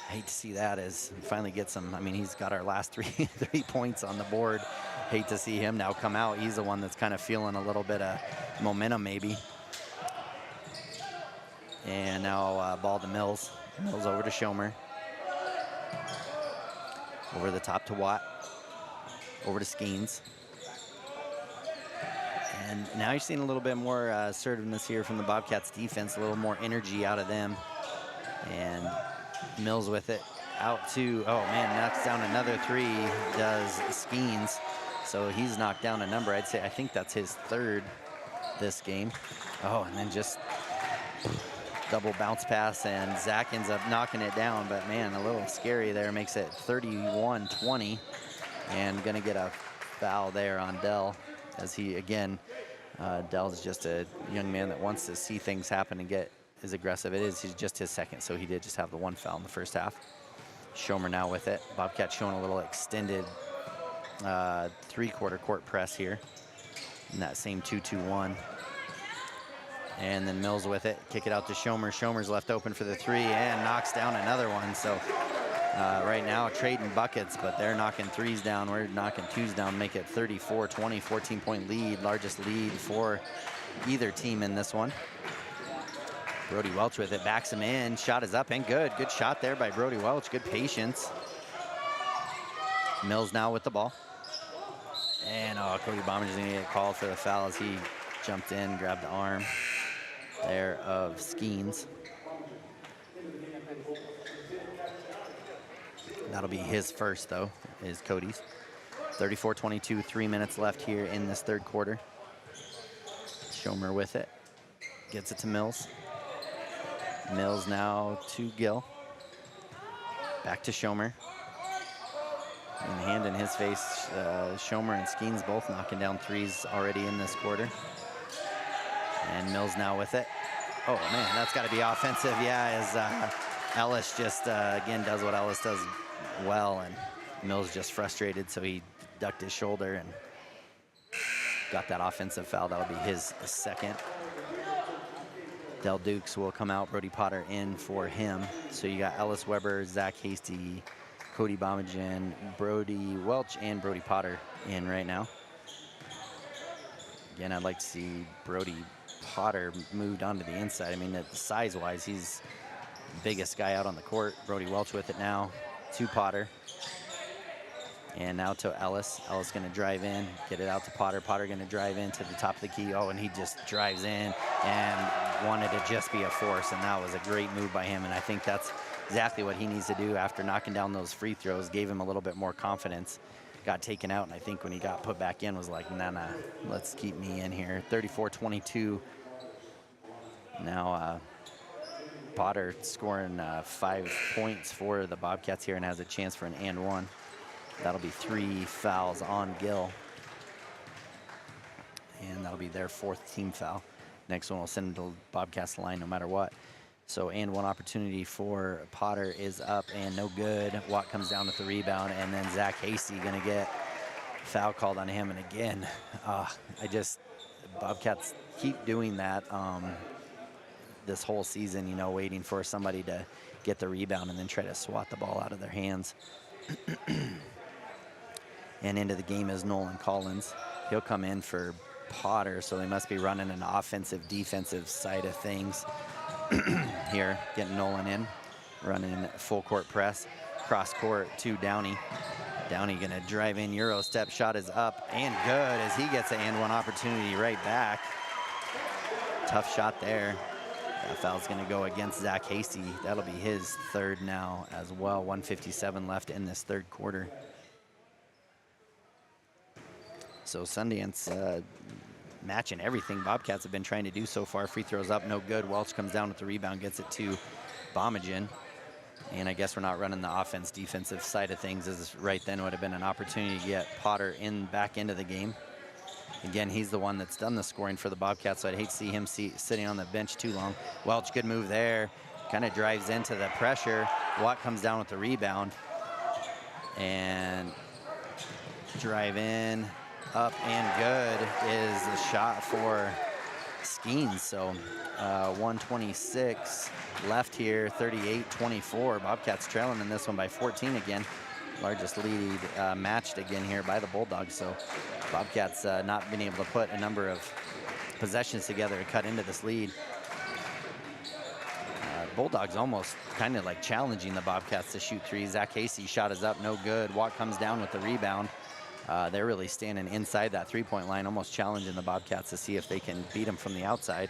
I hate to see that as he finally gets some. I mean, he's got our last three points on the board. Hate to see him now come out. He's the one that's kind of feeling a little bit of momentum maybe. And now ball to Mills. Mills over to Schomer. Over the top to Watt. Over to Skeens. And now you're seeing a little bit more assertiveness here from the Bobcats defense, a little more energy out of them. And Mills with it out to, oh man, knocks down another three, does Skeens. So he's knocked down a number. I think that's his third this game. Oh, and then just double bounce pass, and Zach ends up knocking it down. But man, a little scary there, makes it 31-20. And gonna get a foul there on Dell, as he, again, Dell's just a young man that wants to see things happen and get as aggressive. He's just his second, so he did just have the one foul in the first half. Schomer now with it. Bobcat showing a little extended three-quarter court press here in that same 2-2-1. And then Mills with it. Kick it out to Schomer. Schomer's left open for the three and knocks down another one. So right now trading buckets, but they're knocking threes down. We're knocking twos down, make it 34-20, 14-point lead, largest lead for either team in this one. Brody Welch with it, backs him in, shot is up and good. Good shot there by Brody Welch, good patience. Mills now with the ball. And Cody Bomagen's gonna get called for the foul as he jumped in, grabbed the arm there of Skeens. That'll be his first though, is Cody's. 34-22, 3 minutes left here in this third quarter. Schomer with it, gets it to Mills. Mills now to Gill. Back to Schomer. And hand in his face, Schomer and Skeens both knocking down threes already in this quarter. And Mills now with it. Oh man, that's gotta be offensive. Yeah, as Ellis just, again, does what Ellis does well, and Mills just frustrated, so he ducked his shoulder and got that offensive foul. That'll be his second. Del Dukes will come out, Brody Potter in for him. So you got Ellis Weber, Zach Hasty, Cody Bomagen, Brody Welch, and Brody Potter in right now. Again, I'd like to see Brody Potter moved onto the inside. I mean, size-wise, he's the biggest guy out on the court. Brody Welch with it now to Potter. And now to Ellis. Ellis going to drive in, get it out to Potter. Potter going to drive into the top of the key. Oh, and he just drives in and wanted to just be a force, and that was a great move by him. And I think that's exactly what he needs to do after knocking down those free throws. Gave him a little bit more confidence. Got taken out, and I think when he got put back in was like, nah, let's keep me in here. 34-22. Now Potter scoring 5 points for the Bobcats here and has a chance for an and one. That'll be 3 fouls on Gill. And that'll be their 4th team foul. Next one will send them to Bobcats line no matter what. So, and one opportunity for Potter is up and no good. Watt comes down with the rebound, and then Zach Hasty gonna get foul called on him. And again, Bobcats keep doing that this whole season, you know, waiting for somebody to get the rebound and then try to swat the ball out of their hands. And into the game is Nolan Collins. He'll come in for Potter, so they must be running an offensive, defensive side of things here. Getting Nolan in, running full court press, cross court to Downey. Downey gonna drive in, Euro step, shot is up and good as he gets an and one opportunity right back. Tough shot there. That foul's gonna go against Zach Hasty. That'll be his 3rd now as well. 1:57 left in this 3rd quarter. So Sundance matching everything Bobcats have been trying to do so far. Free throws up, no good. Welch comes down with the rebound, gets it to Bomagen. And I guess we're not running the offense-defensive side of things, as right then would have been an opportunity to get Potter back into the game. Again, he's the one that's done the scoring for the Bobcats, so I'd hate to see him sitting on the bench too long. Welch, good move there. Kind of drives into the pressure. Watt comes down with the rebound. And drive in. Up and good is the shot for Skeens. So 1:26 left here, 38-24. Bobcats trailing in this one by 14 again. Largest lead matched again here by the Bulldogs. So Bobcats not being able to put a number of possessions together to cut into this lead. Bulldogs almost kind of like challenging the Bobcats to shoot threes. Zach Hasty shot is up, no good. Watt comes down with the rebound. They're really standing inside that three-point line, almost challenging the Bobcats to see if they can beat them from the outside.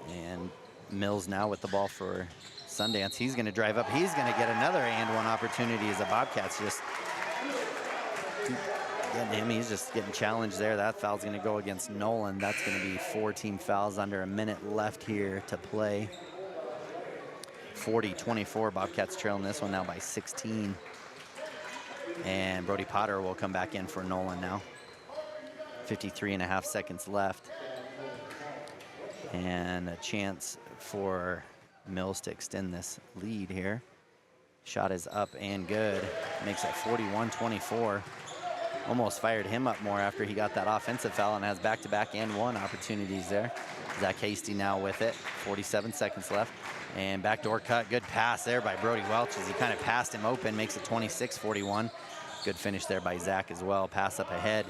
And Mills now with the ball for Sundance. He's going to drive up. He's going to get another and one opportunity as the Bobcats just getting him. He's just getting challenged there. That foul's going to go against Nolan. That's going to be 4 team fouls under a minute left here to play. 40-24. Bobcats trailing this one now by 16. And Brody Potter will come back in for Nolan now. 53.5 seconds left. And a chance for Mills to extend this lead here. Shot is up and good. Makes it 41-24. Almost fired him up more after he got that offensive foul and has back-to-back and one opportunities there. Zach Hasty now with it. 47 seconds left. And backdoor cut. Good pass there by Brody Welch as he kind of passed him open. Makes it 26-41. Good finish there by Zach as well. Pass up ahead.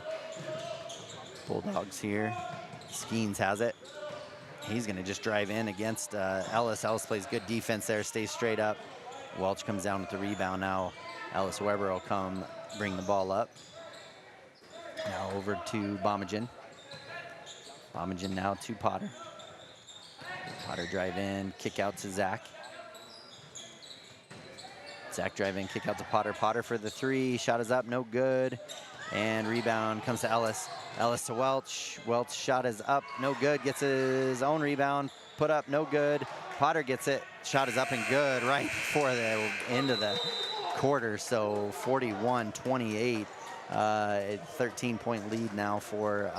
Bulldogs here. Skeens has it. He's going to just drive in against Ellis. Ellis plays good defense there, stays straight up. Welch comes down with the rebound now. Ellis Weber will come bring the ball up. Now over to Bomagen. Bomagen now to Potter. Potter drive in, kick out to Zach. Zach drive in, kick out to Potter. Potter for the three. Shot is up, no good. And rebound comes to Ellis. Ellis to Welch. Welch shot is up, no good. Gets his own rebound, put up, no good. Potter gets it. Shot is up and good right before the end of the quarter. So 41-28. 13-point lead now for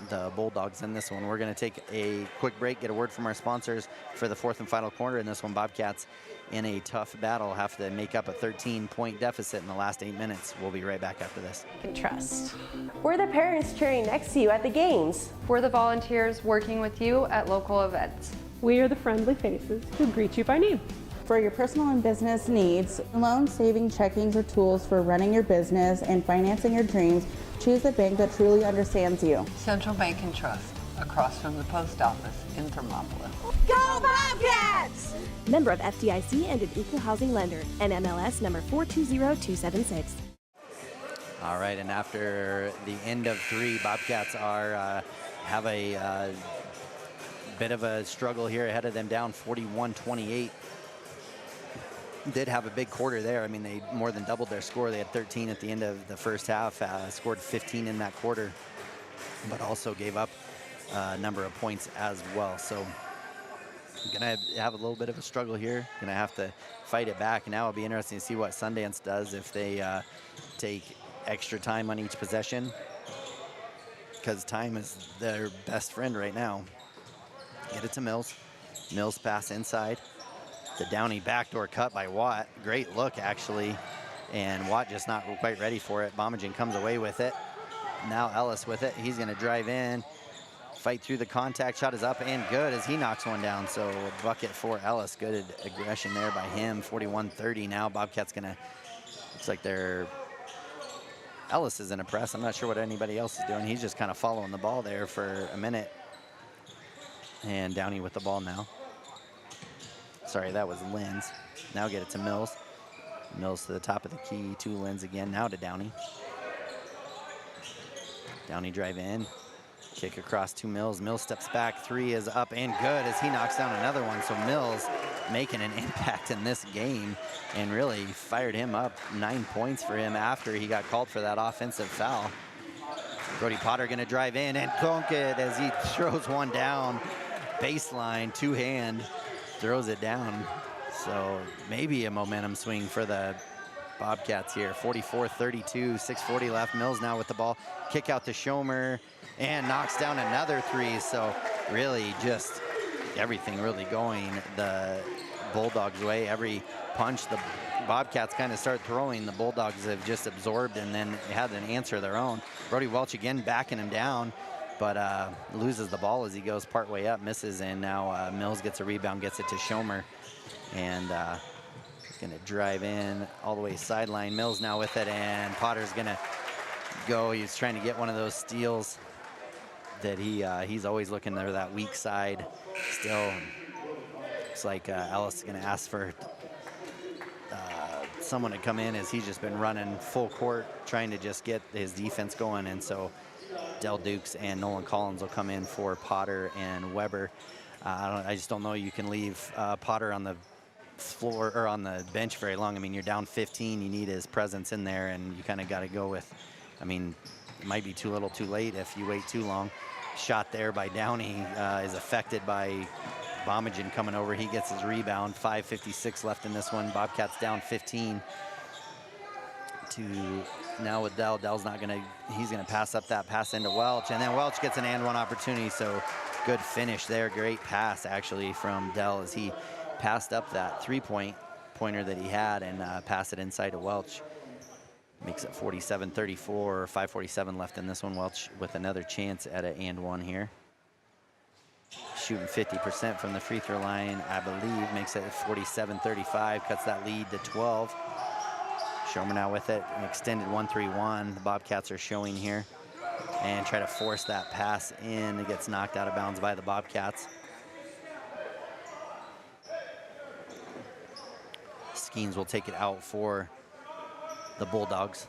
the Bulldogs in this one. We're going to take a quick break, get a word from our sponsors for the fourth and final quarter in this one. Bobcats in a tough battle have to make up a 13-point deficit in the last 8 minutes. We'll be right back after this. You can trust. We're the parents cheering next to you at the games. We're the volunteers working with you at local events. We are the friendly faces who greet you by name. For your personal and business needs, loan, saving, checkings, or tools for running your business and financing your dreams, Choose a bank that truly understands you. Central Bank and Trust, across from the post office in Thermopolis. Go Bobcats! Member of FDIC and an equal housing lender. NMLS number 420276. All right, and after the end of 3, Bobcats have a bit of a struggle here ahead of them, down 41-28. Did have a big quarter there. I mean, they more than doubled their score. They had 13 at the end of the first half, scored 15 in that quarter, but also gave up a number of points as well. So gonna have a little bit of a struggle here. Gonna have to fight it back. Now it'll be interesting to see what Sundance does if they take extra time on each possession, because time is their best friend right now. Get it to Mills. Mills pass inside. The Downey backdoor cut by Watt. Great look, actually. And Watt just not quite ready for it. Bomagen comes away with it. Now Ellis with it. He's going to drive in. Fight through the contact. Shot is up and good as he knocks one down. So a bucket for Ellis. Good aggression there by him. 41-30 now. Bobcats going to... Looks like they're... Ellis is in a press. I'm not sure what anybody else is doing. He's just kind of following the ball there for a minute. And Downey with the ball now. Sorry, that was Linz. Now get it to Mills. Mills to the top of the key, to Linz again, now to Downey. Downey drive in, kick across to Mills. Mills steps back, 3 is up and good as he knocks down another one. So Mills making an impact in this game and really fired him up. 9 points for him after he got called for that offensive foul. Brody Potter gonna drive in and dunk it as he throws one down. Baseline, two-hand. Throws it down. So maybe a momentum swing for the Bobcats here. 44-32, 6:40 left. Mills now with the ball. Kick out to Schomer and knocks down another 3. So really just everything really going the Bulldogs' way. Every punch the Bobcats kind of start throwing, the Bulldogs have just absorbed and then had an answer of their own. Brody Welch again backing him down, but loses the ball as he goes part way up, misses, and now Mills gets a rebound, gets it to Schomer, and he's gonna drive in all the way sideline. Mills now with it, and Potter's gonna go. He's trying to get one of those steals that he's always looking there, that weak side. Still, it's like Ellis is gonna ask for someone to come in as he's just been running full court, trying to just get his defense going, and so Del Dukes and Nolan Collins will come in for Potter and Weber. I just don't know you can leave Potter on the floor or on the bench very long. I mean, you're down 15, you need his presence in there, and you kind of got to go with, I mean, it might be too little too late if you wait too long. Shot there by Downey is affected by Bomagen coming over. He gets his rebound. 5:56 left in this one. Bobcats down 15 to now with Dell. Dell's not gonna, he's gonna pass up that pass into Welch, and then Welch gets an and one opportunity, so good finish there. Great pass actually from Dell as he passed up that three-pointer that he had and passed it inside to Welch. Makes it 47-34, 5:47 left in this one. Welch with another chance at an and one here. Shooting 50% from the free throw line, I believe, makes it 47-35, cuts that lead to 12. Schomer now with it, an extended 1-3-1. The Bobcats are showing here and try to force that pass in. It gets knocked out of bounds by the Bobcats. Skeens will take it out for the Bulldogs.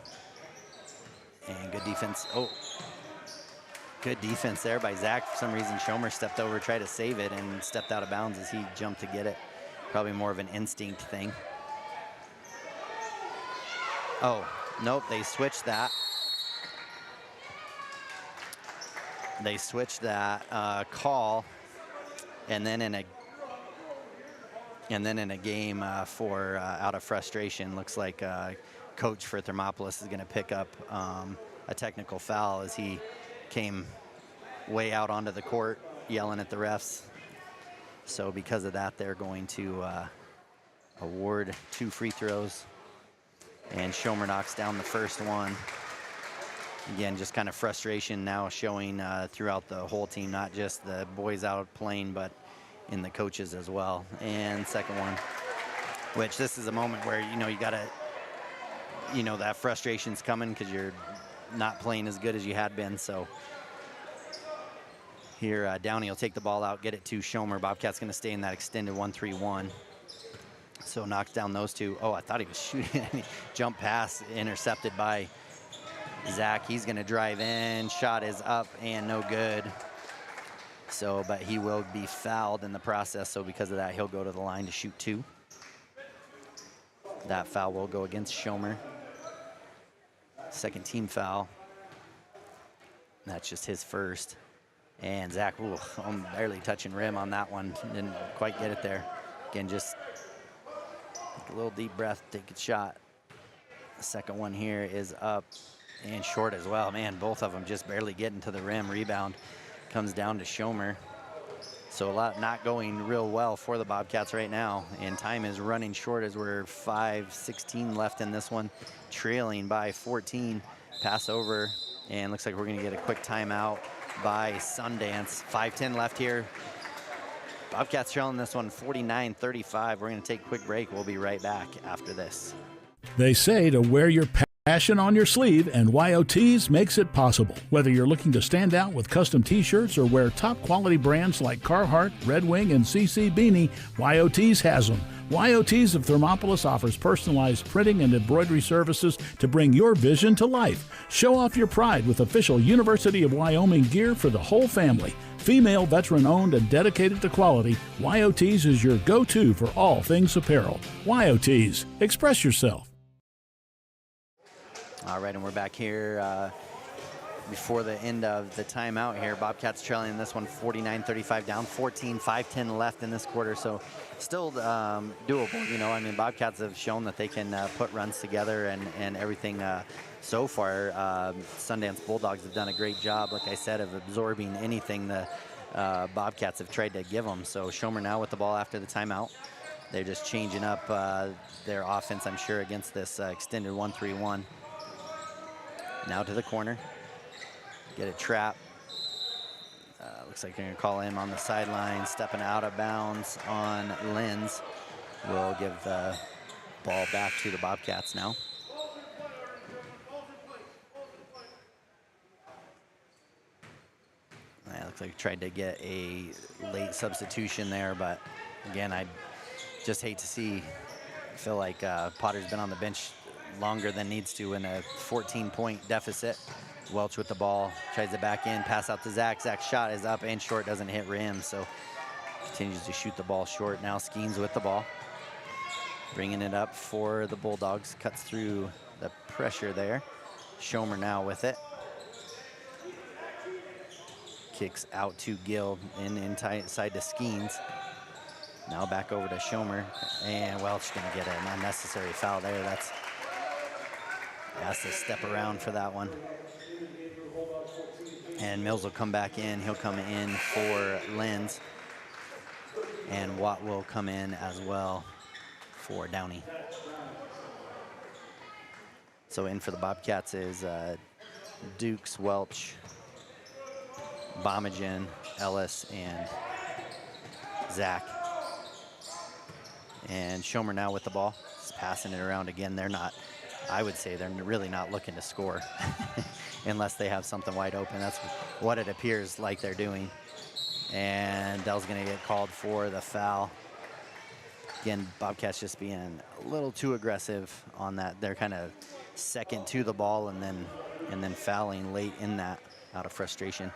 And good defense. Oh, good defense there by Zach. For some reason, Schomer stepped over, tried to save it, and stepped out of bounds as he jumped to get it. Probably more of an instinct thing. Oh, nope, they switched that. They switched that call, and then in a game for out of frustration, looks like coach for Thermopolis is going to pick up a technical foul as he came way out onto the court yelling at the refs. So because of that, they're going to award 2 free throws, and Schomer knocks down the first one. Again, just kind of frustration now showing throughout the whole team, not just the boys out playing, but in the coaches as well. And second one, which this is a moment where, you know, you got to, you know, that frustration's coming because you're not playing as good as you had been. So here, Downey will take the ball out, get it to Schomer. Bobcats going to stay in that extended 1-3-1. So knocks down those two. Oh, I thought he was shooting. Jump pass intercepted by Zach. He's going to drive in. Shot is up and no good. So, but he will be fouled in the process. So because of that, he'll go to the line to shoot 2. That foul will go against Schomer. Second team foul. That's just his first. And Zach, ooh, I'm barely touching rim on that one. Didn't quite get it there. Again, just take a little deep breath, take a shot. The second one here is up and short as well. Man, both of them just barely getting to the rim. Rebound comes down to Schomer. So a lot not going real well for the Bobcats right now. And time is running short as we're 5:16 left in this one. Trailing by 14. Pass over, and looks like we're gonna get a quick timeout by Sundance. 5:10 left here. Bobcats trailing this one 49-35. We're gonna take a quick break. We'll be right back after this. They say to wear your passion on your sleeve, and WyoToday makes it possible. Whether you're looking to stand out with custom t-shirts or wear top quality brands like Carhartt, Red Wing, and CC Beanie, WyoToday has them. WyoToday of Thermopolis offers personalized printing and embroidery services to bring your vision to life. Show off your pride with official University of Wyoming gear for the whole family. Female, veteran-owned, and dedicated to quality, WyoToday is your go-to for all things apparel. WyoToday. Express yourself. All right, and we're back here before the end of the timeout here. Bobcats trailing this one 49-35, down 14, 5:10 left in this quarter. So still doable, you know. I mean, Bobcats have shown that they can put runs together and everything so far. Sundance Bulldogs have done a great job, like I said, of absorbing anything the Bobcats have tried to give them. So Schomer now with the ball after the timeout. They're just changing up their offense, I'm sure, against this extended 1-3-1. Now to the corner, get a trap. Looks like they're gonna call him on the sideline, stepping out of bounds on Lenz. We'll give the ball back to the Bobcats now. Looks like tried to get a late substitution there, but again, I just hate to see. I feel like Potter's been on the bench longer than needs to in a 14-point deficit. Welch with the ball, tries to back in, pass out to Zach. Zach's shot is up and short, doesn't hit rim, so continues to shoot the ball short. Now Skeens with the ball, bringing it up for the Bulldogs. Cuts through the pressure there. Schomer now with it. Kicks out to Gill, inside to Skeens. Now back over to Schomer, and Welch gonna get an unnecessary foul there. Has to step around for that one. And Mills will come back in. He'll come in for Lenz. And Watt will come in as well for Downey. So in for the Bobcats is Dukes, Welch, Bomagen, Ellis, and Zach. And Schomer now with the ball. Just passing it around again. I would say they're really not looking to score unless they have something wide open. That's what it appears like they're doing. And Dell's gonna get called for the foul. Again, Bobcats just being a little too aggressive on that. They're kind of second to the ball and then fouling late in that out of frustration.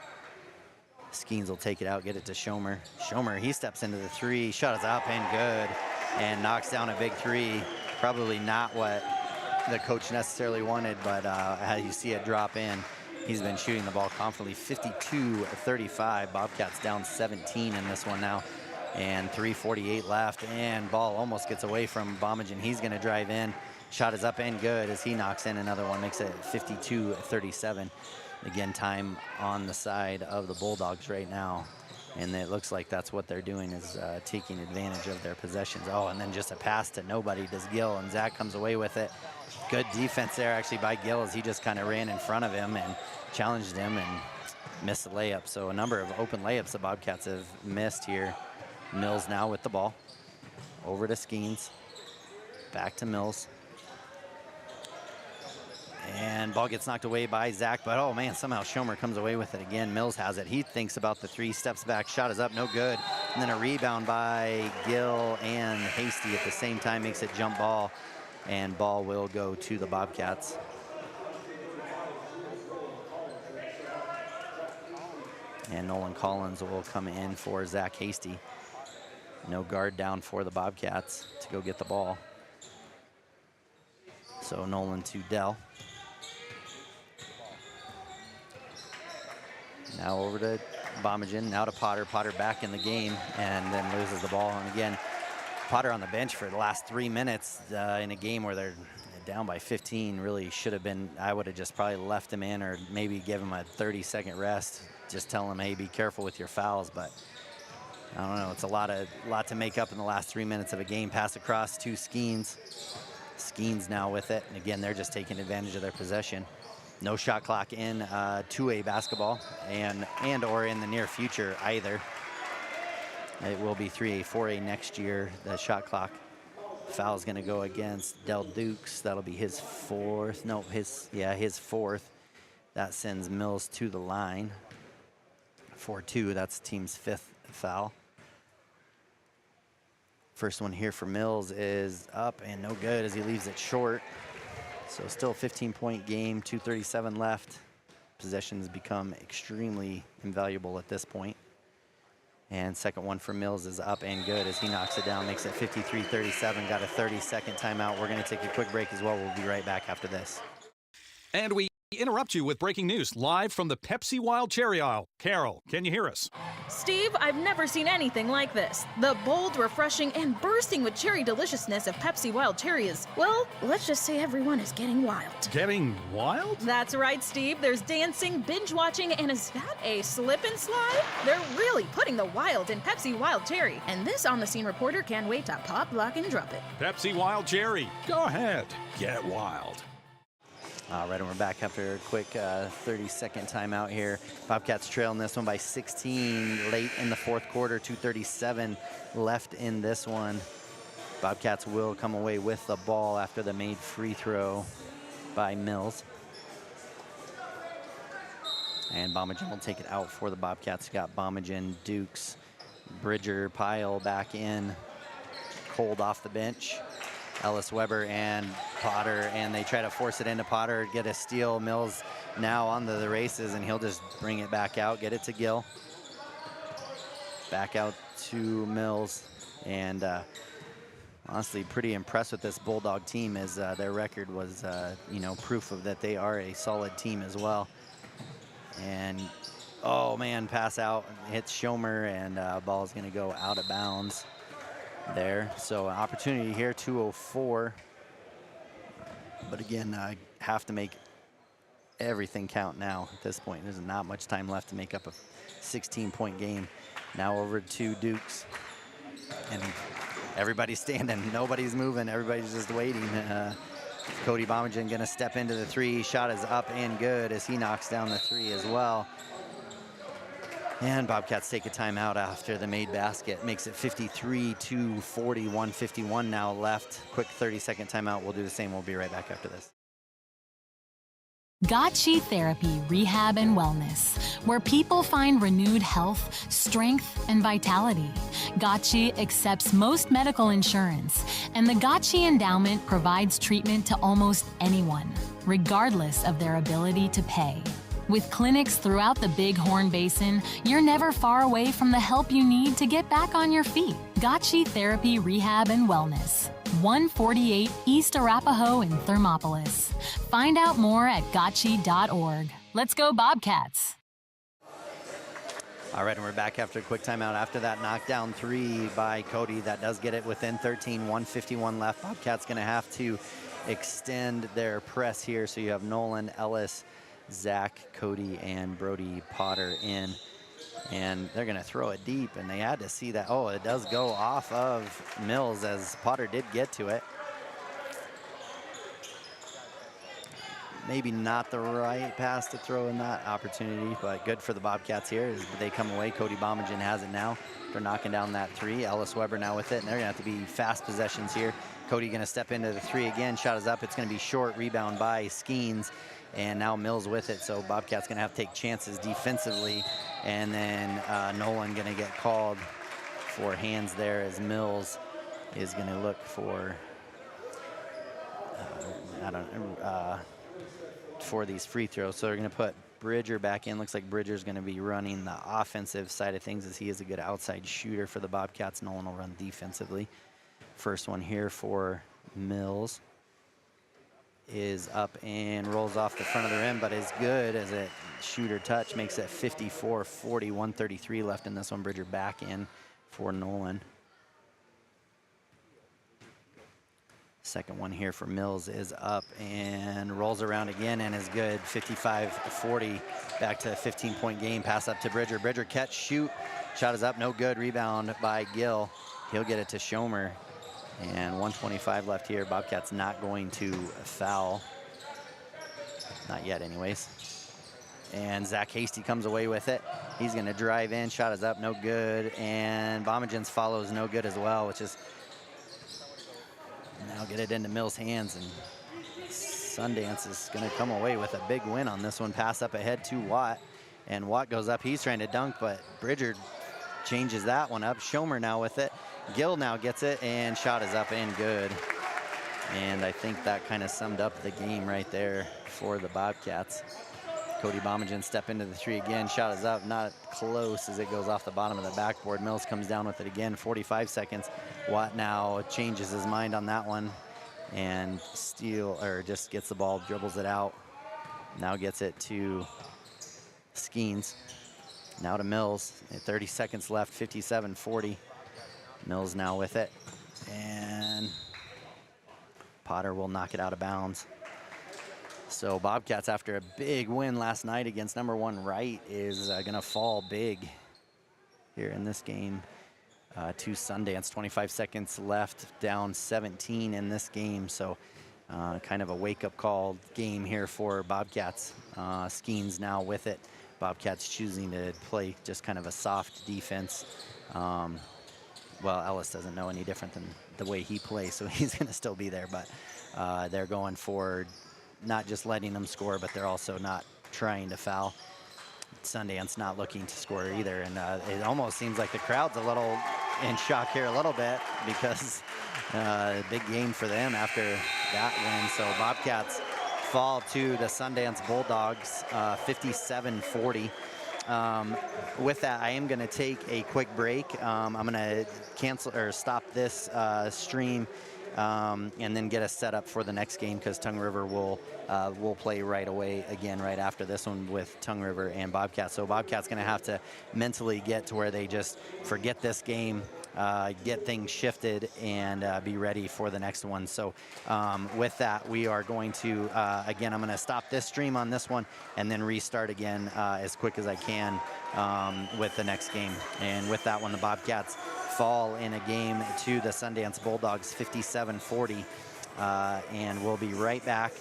Skeens will take it out, get it to Schomer. Schomer, he steps into the three, shot is up and good, and knocks down a big three. Probably not what the coach necessarily wanted, but as you see it drop in, he's been shooting the ball confidently. 52-35, Bobcats down 17 in this one now, and 3:48 left, and ball almost gets away from Bomagen. He's gonna drive in, shot is up and good as he knocks in another one, makes it 52-37. Again, time on the side of the Bulldogs right now, and it looks like that's what they're doing, is taking advantage of their possessions. Oh, and then just a pass to nobody does Gill, and Zach comes away with it. Good defense there actually by Gill as he just kind of ran in front of him and challenged him and missed the layup. So a number of open layups the Bobcats have missed here. Mills now with the ball. Over to Skeens. Back to Mills. And ball gets knocked away by Zach, but oh man, somehow Schomer comes away with it again. Mills has it. He thinks about the three, steps back, shot is up, no good. And then a rebound by Gill and Hasty at the same time makes it jump ball, and ball will go to the Bobcats. And Nolan Collins will come in for Zach Hasty. No guard down for the Bobcats to go get the ball. So Nolan to Dell. Now over to Bomagen, now to Potter. Potter back in the game and then loses the ball. And again, Potter on the bench for the last 3 minutes in a game where they're down by 15. Really should have been, I would have just probably left him in or maybe give him a 30-second rest. Just tell him, hey, be careful with your fouls. But I don't know, it's a lot to make up in the last 3 minutes of a game. Pass across to Skeens. Skeens now with it. And again, they're just taking advantage of their possession. No shot clock in 2A basketball and or in the near future either. It will be 3A, 4A next year, the shot clock. Foul is going to go against Del Dukes. That'll be his fourth. No, his fourth. That sends Mills to the line. 4-2, that's the team's fifth foul. First one here for Mills is up and no good as he leaves it short. So still a 15-point game, 2:37 left. Possessions become extremely invaluable at this point. And second one for Mills is up and good as he knocks it down, makes it 53-37, got a 30-second timeout. We're gonna take a quick break as well. We'll be right back after this. And we interrupt you with breaking news live from the Pepsi Wild Cherry Aisle. Carol, can you hear us? Steve, I've never seen anything like this. The bold, refreshing, and bursting with cherry deliciousness of Pepsi Wild Cherry is, well, let's just say everyone is getting wild. Getting wild? That's right, Steve. There's dancing, binge-watching, and is that a slip and slide? They're really putting the wild in Pepsi Wild Cherry, and this on-the-scene reporter can't wait to pop, lock, and drop it. Pepsi Wild Cherry. Go ahead. Get wild. All right, and we're back after a quick 30-second timeout here. Bobcats trailing this one by 16 late in the fourth quarter, 2:37 left in this one. Bobcats will come away with the ball after the made free throw by Mills. And Bomagen will take it out for the Bobcats. Got Bomagen, Dukes, Bridger, Pyle back in, Cold off the bench. Ellis Weber and Potter, and they try to force it into Potter, get a steal. Mills now on the races, and he'll just bring it back out, get it to Gill. Back out to Mills, and honestly pretty impressed with this Bulldog team as their record was, proof of that they are a solid team as well. And, oh man, pass out, hits Schomer, and ball is gonna go out of bounds there. So an opportunity here, 2:04. But again, I have to make everything count now at this point. There's not much time left to make up a 16-point game. Now over to Dukes. And everybody's standing, nobody's moving, everybody's just waiting. Cody Bomagen gonna step into the three. Shot is up and good as he knocks down the three as well. And Bobcats take a timeout after the made basket. Makes it 53-40, 1:51 now left. Quick 30-second timeout. We'll do the same. We'll be right back after this. Gotchi Therapy, Rehab and Wellness, where people find renewed health, strength, and vitality. Gotchi accepts most medical insurance, and the Gotchi Endowment provides treatment to almost anyone, regardless of their ability to pay. With clinics throughout the Bighorn Basin, you're never far away from the help you need to get back on your feet. Gotchi Therapy, Rehab and Wellness, 148 East Arapahoe in Thermopolis. Find out more at gotchi.org. Let's go Bobcats! All right, and we're back after a quick timeout. After that knockdown three by Cody, that does get it within 13, 1:51 left. Bobcats gonna have to extend their press here. So you have Nolan, Ellis, Zach, Cody, and Brody Potter in, and they're gonna throw it deep, and they had to see that. Oh, it does go off of Mills as Potter did get to it. Maybe not the right pass to throw in that opportunity, but good for the Bobcats here as they come away. Cody Bomagen has it now. They're knocking down that three. Ellis Weber now with it, and they're gonna have to be fast possessions here. Cody going to step into the 3 again. Shot is up. It's going to be short. Rebound by Skeens. And now Mills with it. So Bobcats going to have to take chances defensively. And then Nolan going to get called for hands there as Mills is going to look for, for these free throws. So they're going to put Bridger back in. Looks like Bridger's going to be running the offensive side of things as he is a good outside shooter for the Bobcats. Nolan will run defensively. First one here for Mills is up and rolls off the front of the rim, but is good as a shooter touch. Makes it 54-40, 1:33 left in this one. Bridger back in for Nolan. Second one here for Mills is up and rolls around again and is good. 55-40, back to a 15-point game. Pass up to Bridger. Bridger catch, shoot. Shot is up, no good. Rebound by Gill. He'll get it to Schomer. And 1:25 left here. Bobcats not going to foul. Not yet anyways. And Zach Hasty comes away with it. He's going to drive in. Shot is up, no good. And Bomagens follows, no good as well, which is now get it into Mills' hands. And Sundance is going to come away with a big win on this one. Pass up ahead to Watt. And Watt goes up. He's trying to dunk, but Bridger changes that one up. Schomer now with it. Gill now gets it, and shot is up and good. And I think that kind of summed up the game right there for the Bobcats. Cody Bomagen step into the 3 again. Shot is up, not close as it goes off the bottom of the backboard. Mills comes down with it again, 45 seconds. Watt now changes his mind on that one and just gets the ball, dribbles it out. Now gets it to Skeens. Now to Mills, 30 seconds left, 57-40. Mills now with it, and Potter will knock it out of bounds. So Bobcats, after a big win last night against #1 Wright, is gonna fall big here in this game to Sundance. 25 seconds left, down 17 in this game. So kind of a wake-up call game here for Bobcats. Skeens now with it. Bobcats choosing to play just kind of a soft defense. Well, Ellis doesn't know any different than the way he plays, so he's going to still be there. But they're going for not just letting them score, but they're also not trying to foul. Sundance not looking to score either, and it almost seems like the crowd's a little in shock here a little bit because big game for them after that win. So Bobcats fall to the Sundance Bulldogs, 57-40. With that, I am going to take a quick break. I'm going to cancel or stop this stream and then get us set up for the next game because Tongue River will play right away again right after this one with Tongue River and Bobcats. So Bobcats going to have to mentally get to where they just forget this game, get things shifted, and be ready for the next one. So with that, we are going to, again, I'm going to stop this stream on this one and then restart again as quick as I can with the next game. And with that one, the Bobcats fall in a game to the Sundance Bulldogs, 57-40. And we'll be right back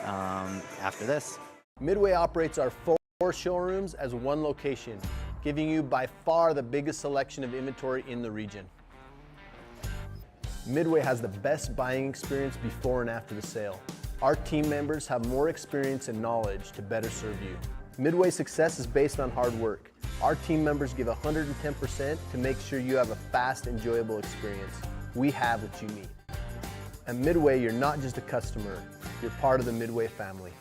after this. Midway operates our 4 showrooms as one location, giving you by far the biggest selection of inventory in the region. Midway has the best buying experience before and after the sale. Our team members have more experience and knowledge to better serve you. Midway's success is based on hard work. Our team members give 110% to make sure you have a fast, enjoyable experience. We have what you need. At Midway, you're not just a customer, you're part of the Midway family.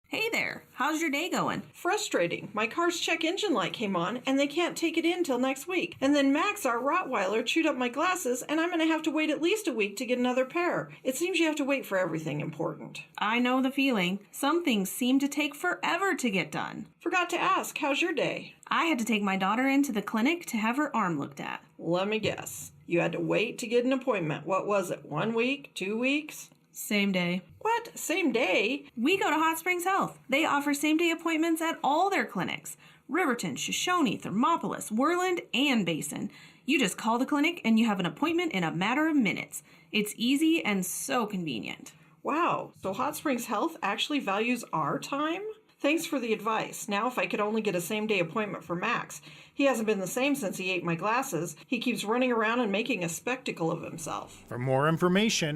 Hey there, how's your day going? Frustrating. My car's check engine light came on and they can't take it in till next week. And then Max, our Rottweiler, chewed up my glasses and I'm going to have to wait at least a week to get another pair. It seems you have to wait for everything important. I know the feeling. Some things seem to take forever to get done. Forgot to ask, how's your day? I had to take my daughter into the clinic to have her arm looked at. Let me guess. You had to wait to get an appointment. What was it, 1 week, 2 weeks? Same day. What? Same day? We go to Hot Springs Health. They offer same-day appointments at all their clinics. Riverton, Shoshone, Thermopolis, Worland, and Basin. You just call the clinic and you have an appointment in a matter of minutes. It's easy and so convenient. Wow, so Hot Springs Health actually values our time? Thanks for the advice. Now if I could only get a same-day appointment for Max. He hasn't been the same since he ate my glasses. He keeps running around and making a spectacle of himself. For more information